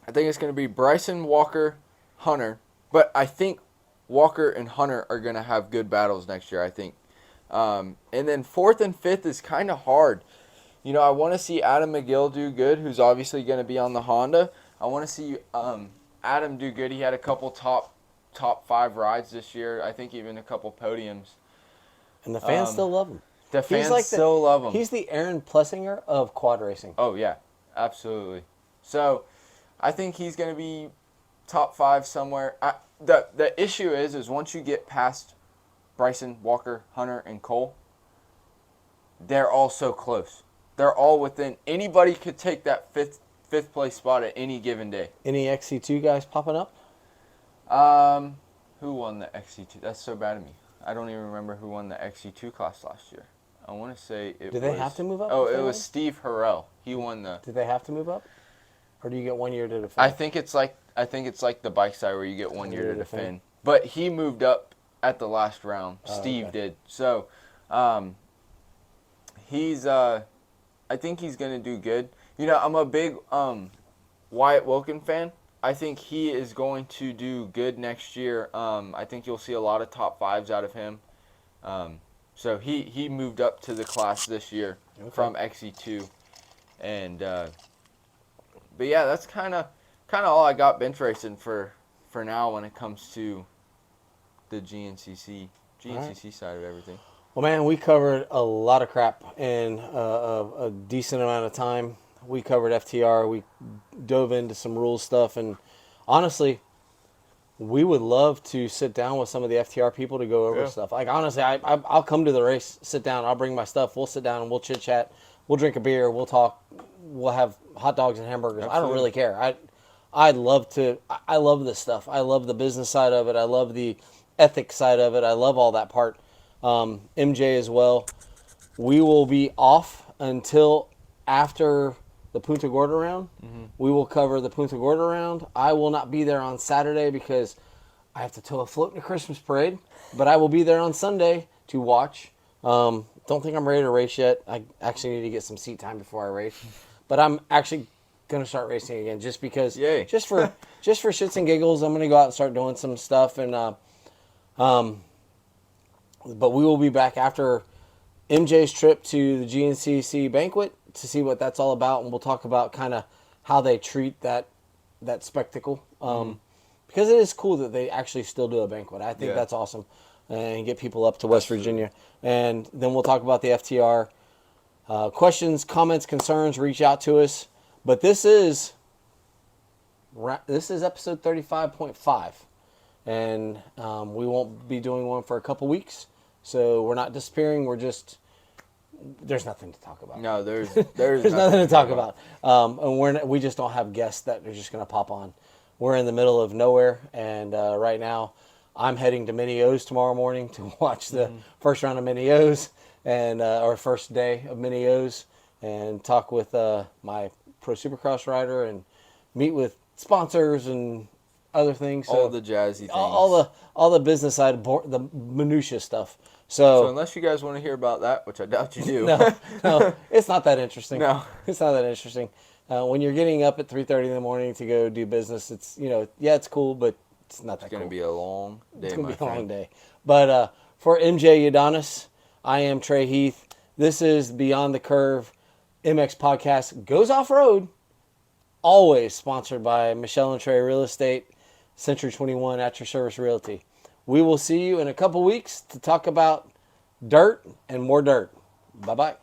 it's going to be Bryson, Walker, Hunter, but I think Walker and Hunter are going to have good battles next year, I think. And then 4th and 5th is kind of hard. You know, I want to see Adam McGill do good, who's obviously going to be on the Honda. I want to see Adam do good. He had a couple top 5 rides this year. I think even a couple podiums. And the fans still love him. The fans still love him. He's the Aaron Plessinger of quad racing. Oh, yeah. Absolutely. So, I think he's going to be top 5 somewhere. The issue is once you get past Bryson, Walker, Hunter, and Cole, they're all so close. They're all within. Anybody could take that fifth place spot at any given day. Any XC2 guys popping up? Who won the XC2? That's so bad of me. I don't even remember who won the XC2 class last year. I want to say it was... Did they have to move up? Oh, it was Steve Harrell. He won the... Did they have to move up? Or do you get 1 year to defend? I think it's like the bike side where you get 1 year to defend. But he moved up at the last round. Steve did. So, he's... I think he's going to do good. You know, I'm a big Wyatt Wilkin fan. I think he is going to do good next year. I think you'll see a lot of top 5s out of him. So he moved up to the class this year from XE2. And but yeah, that's kind of all I got bench racing for now when it comes to the GNCC side of everything. Well, man, we covered a lot of crap in a decent amount of time. We covered FTR. We dove into some rules stuff. And honestly, we would love to sit down with some of the FTR people to go over stuff. Like, honestly, I'll come to the race, sit down. I'll bring my stuff. We'll sit down and we'll chit-chat. We'll drink a beer. We'll talk. We'll have hot dogs and hamburgers. Absolutely. I don't really care. I love this stuff. I love the business side of it. I love the ethics side of it. I love all that part. MJ as well. We will be off until after the Punta Gorda round. Mm-hmm. We will cover the Punta Gorda round. I will not be there on Saturday because I have to tow a float in a Christmas parade, but I will be there on Sunday to watch. Don't think I'm ready to race yet. I actually need to get some seat time before I race, but I'm actually going to start racing again just because. Yay. just for shits and giggles. I'm going to go out and start doing some stuff, and but we will be back after MJ's trip to the GNCC banquet to see what that's all about, and we'll talk about kind of how they treat that spectacle. Because it is cool that they actually still do a banquet. I think that's awesome, and get people up to West Virginia. And then we'll talk about the FTR. Questions, comments, concerns, reach out to us. But this is episode 35.5, and we won't be doing one for a couple weeks. So we're not disappearing. We're just there's nothing to talk about. No, there's nothing to talk about. And we just don't have guests that are just going to pop on. We're in the middle of nowhere, and right now I'm heading to Mini O's tomorrow morning to watch the first round of Mini O's and our first day of Mini O's, and talk with my pro supercross rider and meet with sponsors and other things. So all the jazzy things. All the business side, the minutia stuff. So unless you guys want to hear about that, which I doubt you do. No, it's not that interesting. No. It's not that interesting. When you're getting up at 3:30 in the morning to go do business, it's it's cool, but it's not that cool. It's going to be a long day, It's going to be a long day. But for MJ Udonis, I am Trey Heath. This is Beyond the Curve MX Podcast. Goes off-road. Always sponsored by Michelle and Trey Real Estate, Century 21 at your service realty. We will see you in a couple weeks to talk about dirt and more dirt. Bye-bye.